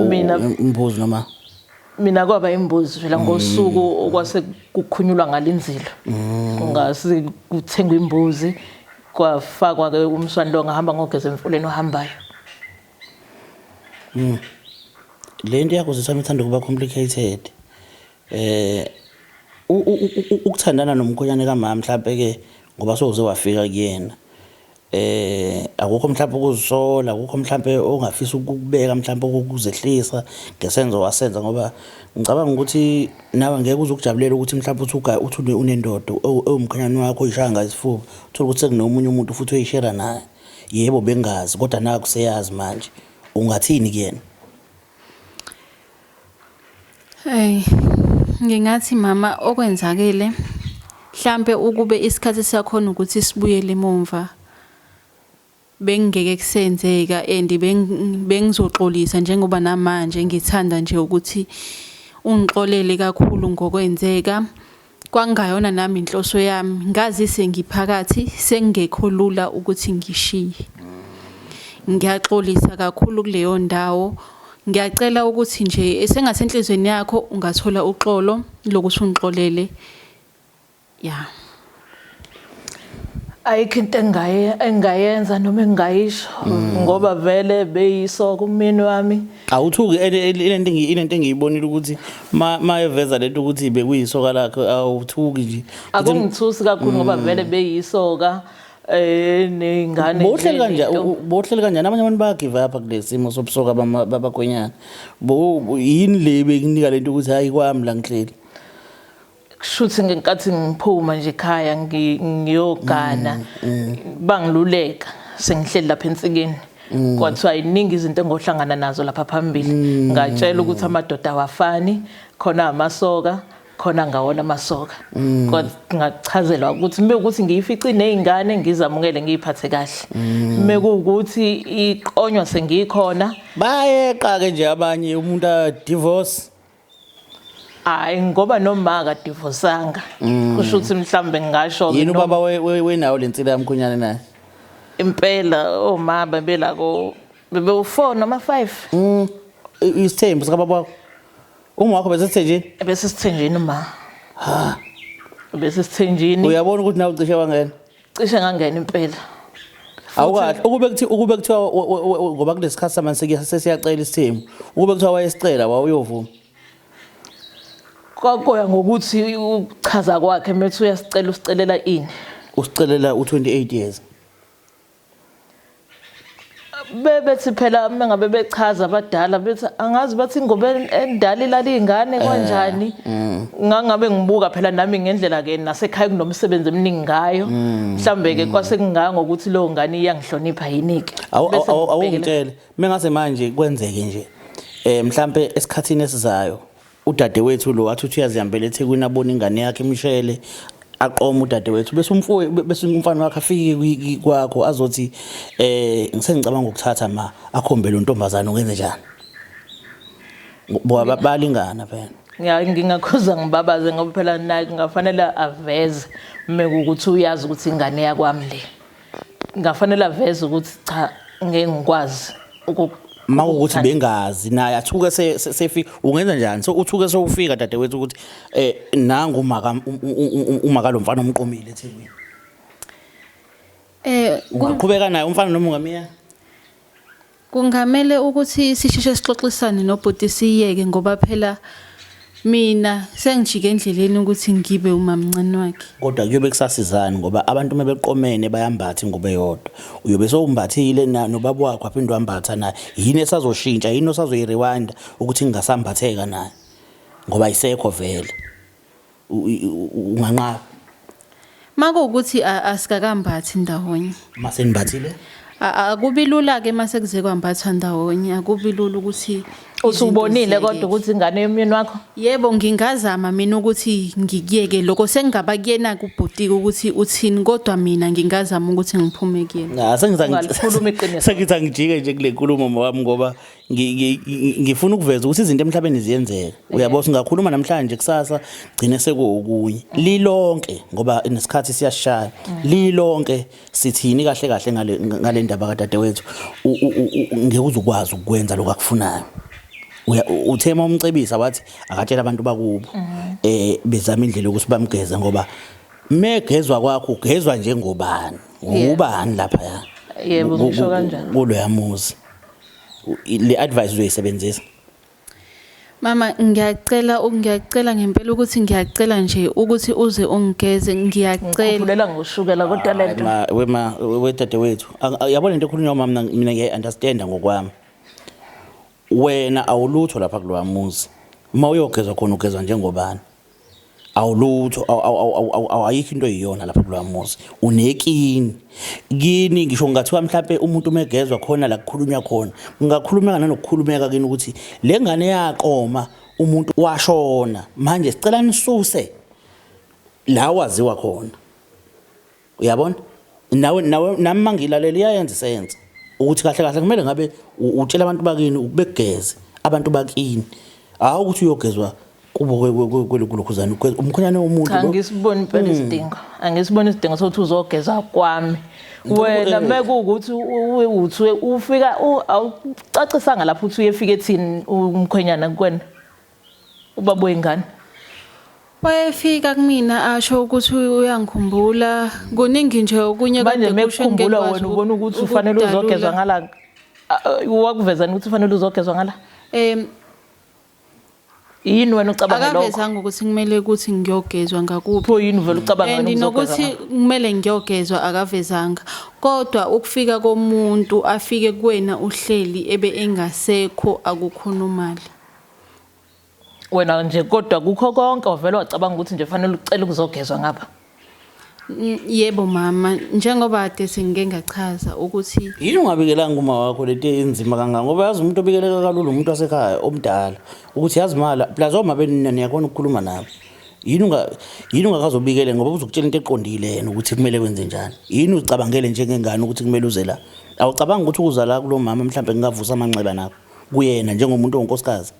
mina imbuzi noma mina kwaba imbuzi phela ngosuku okwase kukhunyulwa ngalinzilo ungasi kuthengwa imbuzi kwafakwa ke umswane lo ngahamba ngogeza emfuleni ohambayo lento yakho sisami ithanda kuba complicated ukuthandana nomkhonyane kamama mhlawumbe ke ngoba soze wafika kuyena akukho mhlawumbe ukuzisola akukho mhlawumbe ongafisa ukubeka mhlawumbe ukuzehlisa ngesenzo wasenza ngoba ngicabanga ukuthi nawe ngeke uzokujabulela ukuthi mhlawumbe uthi unendodo ewumkhanyane wakho oyishanga isifuba uthola ukuthi sekunomunye umuntu futhi oyishare naye yebo bengazi kodwa naku seyazi manje ungathini kuyena ngingathi mama okwenzakile mhlambe ukube isikhathi sakhona ukuthi sibuyele emuva bengeke kusenzeka bengizoxolisa njengoba namanje ngithanda nje ukuthi ungixolele kakhulu ngokwenzeka kwangayona nami inhloso yami ngazi sengiphakathi sengekho lula ukuthi ngishiye ngiyaxolisa kakhulu kuleyo ndawo ngiyacela ukuthi nje esengasenhlizweni yakho ungathola uxolo lokuthi ungixolele ayikho into engayenza noma engayisho ngoba vele beyisoko umini wami awuthuki ilento engiyibonile ukuthi mayeveza lento ukuthi bekuyisoka lakhe awuthuki nje akungithusi kakhulu ngoba vele beyisoka nengane bohleli kanjani abanye abantu bayagive apha kulesimo sobusoka babakonyana yini le bekunika lento ukuthi hayi kwami la ngihleli kushuthi ngenkathi ngiphuma nje ekhaya ngiyogana bangiluleka sengihleli lapha ensikeni kwathiwa iningi izinto engohlangana nazo lapha phambili ngatshela ukuthi amadoda awafani khona amasoka khona ngawona amasoka kodwa ngachazelwa ukuthi ukuthi ngiyifici nezingane ngizamukele ngiyiphathe kahle mekuwukuthi iqonywa sengikhona bayeqa ke nje abanye umuntu a divorce hayi ngoba noma ka divorceanga kusho ukuthi mhlambe ngisho yini ubaba wenawo lensila yamkhonyane naye impela omama belako bebe4 noma 5 isithembu sika baba uma wakho bese sithenjini ma bese sithenjini uyabona ukuthi nawe ucishe wangena cishe ngangena impela awukahle ukube kuthiwa ngoba kulesikhathi samanje sesiyacela isithembu ukube kuthiwa wayesicela wawuyovuma kwakoya ngokuthi uchaza kwakhe methi uyasicela usicelela ini usicelela u28 years bethi phela mengabe bechaza abadala bethi angazi bathi ngoba endala ilali ingane kanjani ngangabe ngibuka phela nami ngendlela ke nasekhaya kunomsebenzi eminingi ngayo mhlambe ke kwase kunganga ukuthi lo ngane iyangihlonipha yinike awungitshele mengase manje kwenzeke nje mhlambe esikhathini esizayo udadewethu lo wathi uyazihambela eThekwini abona ingane yakhe imshele aqoma udadewethu bese umfana wakhe afike kwakho azothi ngisengicabanga ukuthatha akhombe lo ntombazana ungenze njani ngoba balingana phela ngingakhoza ngibabaze ngoba phela naye kungafanele aveze mekuthi uyazi ukuthi ingane yakwami le ngafanele aveze ukuthi cha ngeke ngikwazi mawukuthi bengazi naye athuke sefika ungenza njani so uthuke sewufika dadewethu ukuthi nangu umaka lo mfana omqomile eThekwini ungaqhubeka naye umfana noma ungamiya kungamele ukuthi sisheshe sixoxisane nobhuti siyeke ngoba phela mina sengijike endleleni ukuthi ngibe umamncane wakhe kodwa kuyobe kusasizana ngoba abantu mebeqomene bayambatha ingube yodwa uyobe sowumbathile nobaba wakho aphinde wambatha naye yini esazoshintsha yini osazoyirewind ukuthi ngingasambatheka naye ngoba isekho vele unganqaba mako ukuthi asikakambathi ndawonye mase nibathile akubi lula ke mase kuze kwambatha ndawonye akubi lula ukuthi usubonile kodwa ukuthi ingane yomyeni wakho yebo ngingazama mina ukuthi ngikuyeke lokho sengingaba kuyena kubhutiki ukuthi uthini kodwa mina ngingazama ukuthi ngiphume kuyena ngalikhuluma iqiniso sengithi ngijike nje kule nkulumo wami ngoba ngifuna ukuveza ukuthi izinto emhlabeni ziyenzeka uyabo singakhuluma namhlanje kusasa gcine sekuokunye lilonke ngoba nesikhathi siyashaya lilonke sithini kahle kahle ngale ndaba kadadewethu ngeke uzukwazi ukwenza lokho akufunayo uthema umcebisa wathi akatshela abantu bakubo bezama indlela ukuthi bamgeza ngoba megezwa kwakho ugezwa njengobani ubani lapha ya yebo ngisho kanjani kulo yamuzi le advice uzoyisebenzisa mama ngiyacela ngempela ukuthi ngiyacela nje ukuthi uze ungigeze ngiyacela ngikulela ngoshukela kodwa lento wedadewethu yabona into ekhulunywa mama mina ngiyaunderstand ngokwami wena awulutho lapha kulowa muzi uma uyogezwa khona ugezwa njengobani awulutho awayikho into eyiyona lapha kulowa muzi unekini kini ngisho ngathiwa mhlawumbe umuntu umegezwa khona la kukhulunywa khona ungakhulumeka nanokukhulumeka kini ukuthi le ngane yaqoma umuntu washona manje sicela nisuse la waziwa khona uyabona nawe nami mangilalela iyayenza sense ukuthi kahle kahle kumele ngabe utshela abantu bakini ukubegeze abantu bakini hawu ukuthi uyogezwa kubo kwelekhuzana umkhonyane womuntu lo angisiboni impela isidingo angisiboni isidingo sokuthi uzogeza kwami wena mekuukuthi uthi ufika awucacisanga lapho uthi uyefika ethini umkhonyana kwena ubaba wengane wayefika kumina asho ukuthi uyangikhumbula kuningi nje okunye kade mekukhumbula wena ubona ukuthi ufanele uzogezwa ngala wakuvezana ukuthi ufanele uzogezwa ngala yini wena ucabanga lokho akavezanga ukuthi kumele ukuthi ngiyogezwa ngakuphi pho yini vele ucabanga ngani nokuthi kumele ngiyogezwa akavezanga kodwa ukufika komuntu afike kuwena uhleli ebe engasekho akukhonumali wena nje kodwa kukho konke wavela wacabanga ukuthi nje fanele ucela ukuzogezwa ngapha yebo mama njengoba ade singeke ngachaza ukuthi yini ungabikelanga uma wakho lento enzima kangaka ngoba yazi umuntu obikeleka kalulu umuntu wasekhaya omdala ukuthi yazi mala plus oma benina yakona ukukhuluma nabo yini ungakazobikele ngoba uzokutshela into eqondile yena ukuthi kumele wenze njani yini ucabangele njengengane ukuthi kumele uze la awucabanga ukuthi uza la kulo mama mhlambe ngingavusa amanxeba nakho kuyena njengomuntu onkosikazi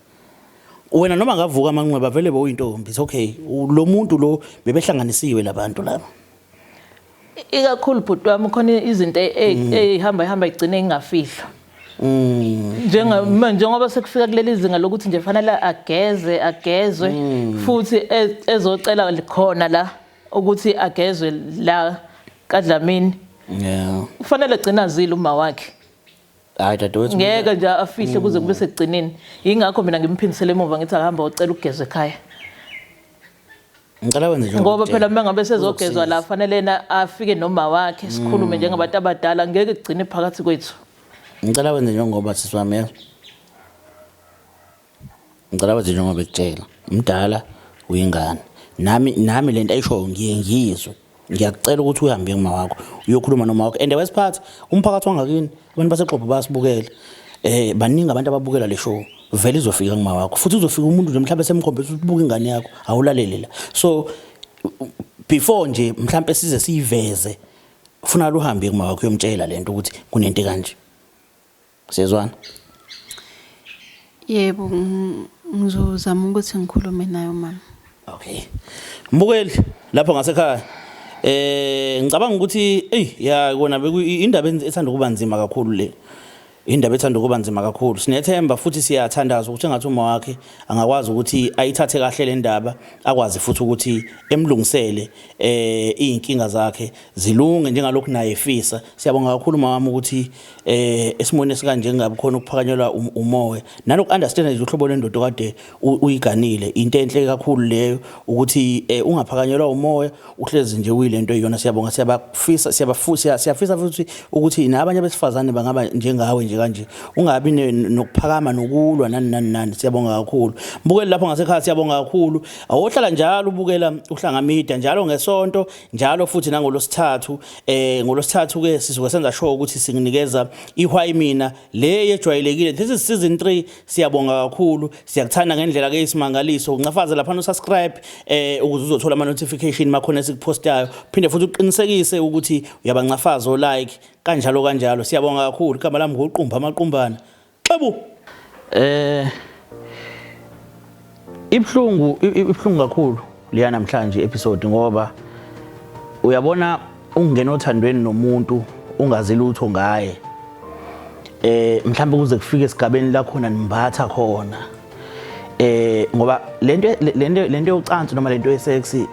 wena noma ngavuka amanxeba vele bowuyintombi it's okay lo muntu lo bebehlanganisiwe labantu laba ikakhulu bhuti wami khona izinto ehamba igcine ingafihlwa njengoba sekufika kuleli zinga lokuthi nje fanele agezwe futhi ezocela khona la ukuthi agezwe la kaDlamini kufanele agcina azile uma wakhe hayi dadewethu ngeke nje afihle kuze kube sekugcineni ingakho mina ngimphindisele emuva ngithi akahamba ucela ukugezwa ekhaya ngicela wenze nje ngoba phela mangabe sezogezwa la fanele na afike noma wakhe sikhulume njengabantu abadala ngeke kugcine phakathi kwethu ngicela wenze njengoba sisi wami yezwa. Ngicela wenze njengoba ekutshela umdala uyingane nami lento ayisho ngiyizwe. Ngiyakucela ukuthi uhambe kuma wakho uyokhuluma noma wakho and wesiphathi umphakathi wangakini abantu baseXhobo basibukela baningi abantu ababukela le show vele izofika kuma wakho futhi uzofika umuntu nje mhlawumbe semkhombisa ukubuka ingane yakho awulalele la so before nje mhlawumbe size siyiveze ufuna uhambe kuma wakho uyomtshela lento ukuthi kunento kanje siyezwana. Yebo ngizozama ukuthi ngikhulume nayo mama. Okay mbukeli lapho ngasekhaya ngicabanga ukuthi ya kona indaba ethanda kuba nzima kakhulu le indaba ethanda kuba nzima kakhulu sinethemba futhi siyathandaza ukuthi engathi uma wakhe angakwazi ukuthi ayithathe kahle le ndaba akwazi futhi ukuthi emlungisele izinkinga zakhe zilunge njengalokhu naye efisa. Siyabonga kakhulu mama ukuthi esimone esikanje ngabe khona ukuphakanyelwa umoya naloku understand nje uhlobo lwendodo kade uyiganile into enhle kakhulu leyo ukuthi ungaphakanyelwa umoya uhlezi nje uyilento eyona. Siyabonga siyafisa futhi ukuthi nabanye besifazane bangaba njengawe nje kanje ungabi nokuphakama nokulwa nani. Siyabonga kakhulu mbukeli lapho ngasekhaya. Siyabonga kakhulu awohlala njalo ubukela uhlanga media njalo ngesonto njalo futhi nangolosithathu ngolosithathu ke sizoke senza show ukuthi singinikeza ihwayi mina le yejwayelekile. This is season 3. Siyabonga kakhulu siyakuthanda ngendlela ke isimangaliso uncafaze lapha no subscribe ukuze uzothola ama notification makhona esikupostayo phinde futhi uqinisekise ukuthi uyabancafaza o like kanjalo. Siyabonga kakhulu igama lami ngoqumba amaqhumbana xebu ibhlungu kakhulu liya namhlanje episode ngoba uyabona ungena othandweni nomuntu ungazi lutho ngaye mhlawumbe kuze kufike esigabeni la khona nimbatha khona ngoba lento yocansi noma lento yesexy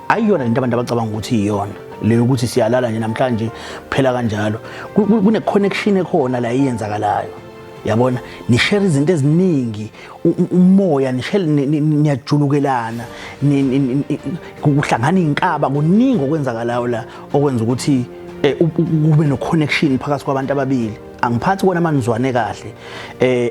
ayiyona lento abantu abacabanga ukuthi iyona le ukuthi siyalala nje namhlanje phela kanjalo kune connection ekhona la iyenzakalayo yabona ni share izinto eziningi umoya ni share niyajulukelana kuhlangana inkaba kuningi okwenzakalayo la okwenza ukuthi kube no connection phakathi kwabantu ababili. Angiphathi kona manizwane kahle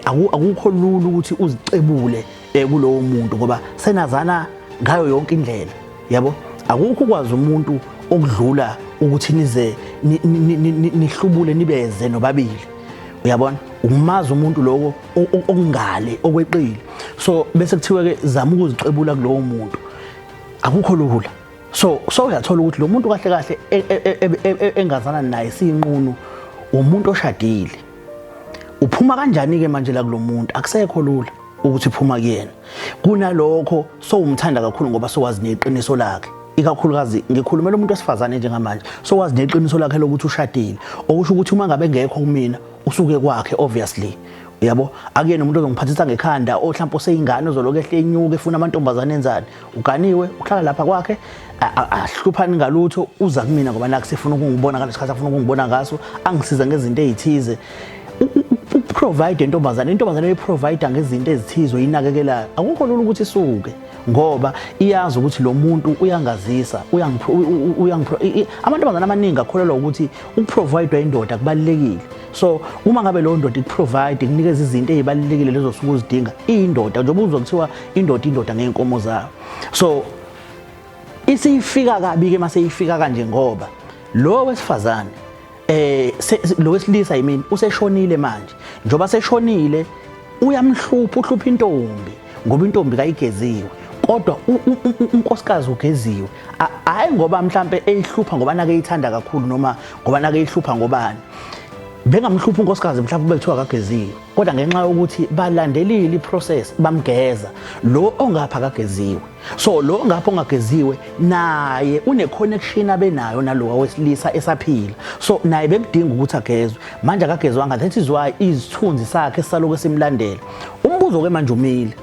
akukho lula ukuthi uzicebule kulowo muntu ngoba senazana ngayo yonke indlela yabo. Akukho kwazi umuntu okudlula ukuthi nize nihlubule nibeze nobabili uyabona umazi umuntu lokho okungale okweqile so bese kuthiwe ke zama ukuzicebula kulowo muntu akukho lula so uyathola ukuthi lo muntu kahle engazana naye siyinqunu umuntu oshadile uphuma kanjani ke manje la kulomuntu akusekho lula ukuthi uphuma kuyena kunalokho so umthanda kakhulu ngoba sowazi neqiniso lakhe ikakhulukazi ngikhulumela umuntu wesifazane njengamanje sowazi neqiniso lakhe lokuthi ushadile okusho ukuthi uma ngabe ngekho kumina usuke kwakhe obviously yabo akuyena umuntu ozongiphathisa ngekhanda mhlawumbe oseyingane ozoloke ehle enyuke efuna amantombazane enzani uganiwe uhlala lapha kwakhe ahluphani ngalutho uza kumina ngoba nakusifuna ukungibona ngalesikhathi afuna ukungibona ngaso angisiza ngezinto ezithize provide intombazane eprovide ngezinto ezithizo yinakekelayo akukho lula ukuthi isuke ngoba iyazi ukuthi lo muntu uyangazisa amantombazane amaningi akholelwa ukuthi ukuprovide indoda kubalekile so uma ngabe lo ndoda ikuprovide ikunikeza izinto ezibalekile lezo suku uzidinga indoda njengoba uzokuthiwa indoda ngeenkomo zayo so isifika kabi ke mase ifika kanje ngoba lo wesifazane lo wesilisa useshonile manje njoba seshonile uhlupha intombi ngoba intombi kayigeziwe kodwa unkosikazi ugeziwe hayi ngoba mhlambe eyihlupha ngoba nake eyithanda kakhulu noma ngoba nake eyihlupha ngobani bengamhlupha unkosikazi mhlawumbe bekuthiwa kageziwe kodwa ngenxa yokuthi balandelile iprocess bamgeza lo ongapha kageziwe so lo ongapha ongageziwe naye une connection abenayo nalowa wesilisa esaphila so naye bekudinga ukuthi agezwe manje akagezwanga that is why izithunzi sakhe saloku simlandela umbuzo ke manje umile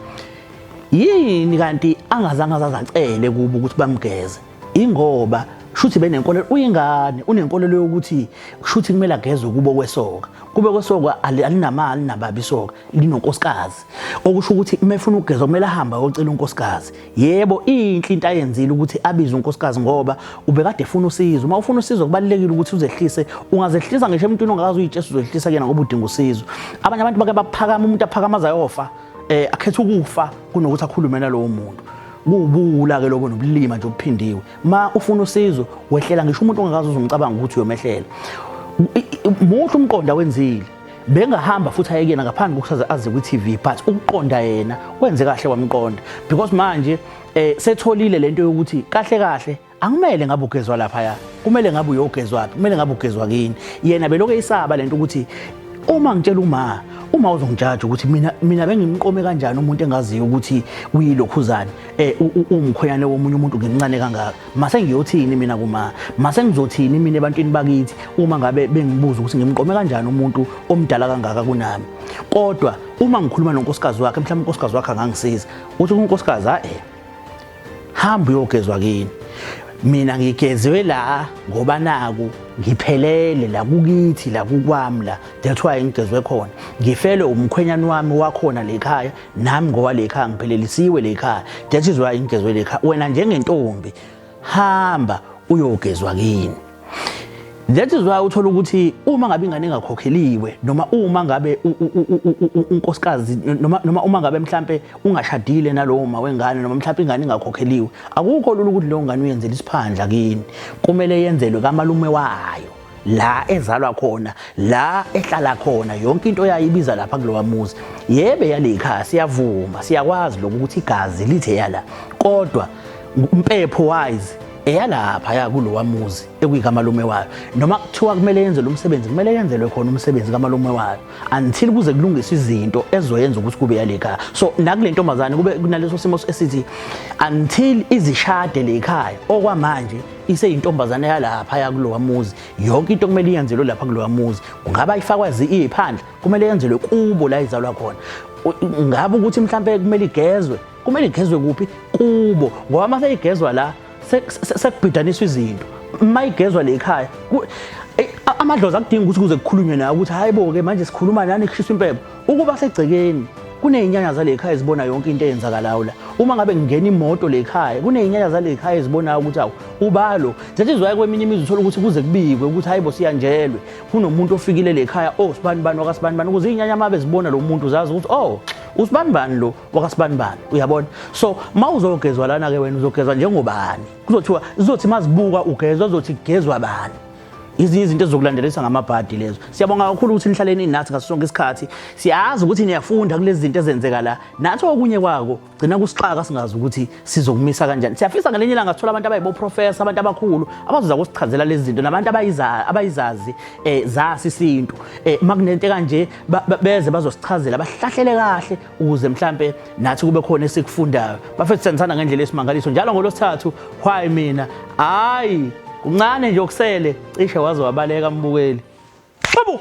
yini kanti angazange azacele kubo ukuthi bamgeze ingoba shuthi benenkolelo uyingane unenkolelo yokuthi shuthi kumele agezwe kubo kwesoka kube kwesoka alinamali nababi isoka linonkosikazi okusho ukuthi mefuna ukugezwa kumele ahamba ayocela unkosikazi yebo inhle into ayenzile ukuthi abize unkosikazi ngoba ubekade efuna usizo uma ufuna usizo kubalekile ukuthi uzehlise ungazehlisa ngisho emntwini ongazi uyitshesa uzehlisa kena ngoba udinga usizo abanye abantu bake baphakama umuntu aphakamaza ayofa akhetha ukufa kunokuthi akhulume nalowo muntu kubula ke lokho nobulima nje obuphindiwe ma ufuna usizo wehlela ngisho umuntu ongakazi uzumcabanga ukuthi uyomehlela muhle umqonda wenzile bengahamba futhi ayekena ngaphandle kokuthi aze ku TV but ukuqonda yena wenze kahle wamqonda because manje setholile lento yokuthi kahle akumele ngabe ugezwa lapha ya kumele ngabe uyogezwa phi kumele ngabe ugezwa kini yena beloke isaba lento ukuthi uma ngitshela uma uzongijaja ukuthi mina bengimqome kanjani umuntu engaziyo ukuthi uyilokhuzana umkhonyane womunye umuntu ngincane kangaka mase ngiyothini mina mase ngizothini mina ebantwini bakithi uma ngabe bengibuza ukuthi ngimqome kanjani umuntu omdala kangaka kunami kodwa uma ngikhuluma nonkosikazi wakhe mhlawumbe unkosikazi wakhe angangisiza uthi unkosikazi hamba uyogezwa kini mina ngigezwe la ngoba naku ngiphelele la kukithi la kukwami la that's why ngigezwe khona ngifele umkhwenyana wami wakhona lekhaya nami ngoba lekhaya ngiphelelisiwe lekhaya that is why ngigezwe lekhaya wena njengentombi hamba uyogezwa kini that is why uthola ukuthi uma ngabe ingane engakhokheliwe noma uma ngabe unkosikazi noma uma ngabe mhlambe ungashadile nalowo ma wengane noma mhlambe ingane engakhokheliwe akukho lula ukuthi leyo ngane uyenzele isiphandla kini kumele yenzelwe kamalume wayo la ezalwa khona la ehlala khona yonke into yayibiza lapha kulowa muzi yebe yale ekhaya siyavuma siyakwazi lokuthi igazi lithe yala kodwa umpepho wise eyalapha ya kulowa muzi ekuyikamalume wayo noma kuthiwa kumele yenze lo msebenzi kumele yenzelwe khona umsebenzi kamalume wayo until kuze kulungiswe izinto ezoyenza ukuthi kube yalekhaya so nakule ntombazane kube kunaleso simo esithi until izishade lekhaya okwamanje iseyintombazane yalapha ya kulowa muzi yonke into kumele iyenzelwe lapha kulowa muzi kungaba ifakwa iphandle kumele yenzelwe kubo la izalwa khona ngabe ukuthi mhlambe kumele igezwe kuphi kubo ngoba mase igezwa la sekubhidaniswa izinto mayigezwa lekhaya amadlozi akudinga ukuthi kuze kukhulunywe nayo ukuthi hayibo ke manje sikhuluma nani kushiswa impepho ukuba segcekeni kunezinyanya zalekhaya ezibona yonke into eyenzakalayo la uma ngabe ngingena imoto lekhaya kunezinyanya zalekhaya ezibonayo ukuthi awu ubalo zethizwaye kweminye imizwa uthola ukuthi kuze kubikwe ukuthi hayibo siyanjelwe kunomuntu ofikile lekhaya sibani wakasibani ukuze izinyanya mabe zibona lo muntu zazi ukuthi usibani lo wakasibani uyabona so mawuzogezwa lana ke wena uzogezwa njengobani kuzothiwa izothi mazibuka ugezwa uzothi kugezwa bani izinto ezokulandelisa ngamabhadi lezo siyabonga kakhulu ukuthi nihlaleni nathi ngaso sonke isikhathi siyazi ukuthi niyafunda kulezi zinto ezenzeka la nathi okunye kwako gcina kusixaka singazi ukuthi sizokumisa kanjani siyafisa ngelinye ilanga sithola abantu abayibo professor abantu abakhulu abazoza kusichazela lezi zinto nabantu abayizazi zasi isintu makunento kanje beze bazosichazela bahlahlele kahle ukuze mhlambe nathi kube khona esikufundayo bafethu senzana ngendlela esimangaliso njalo ngolosithathu why mina hayi kuncane nje okusele cishe waze wabaleka mbukeli. Habu!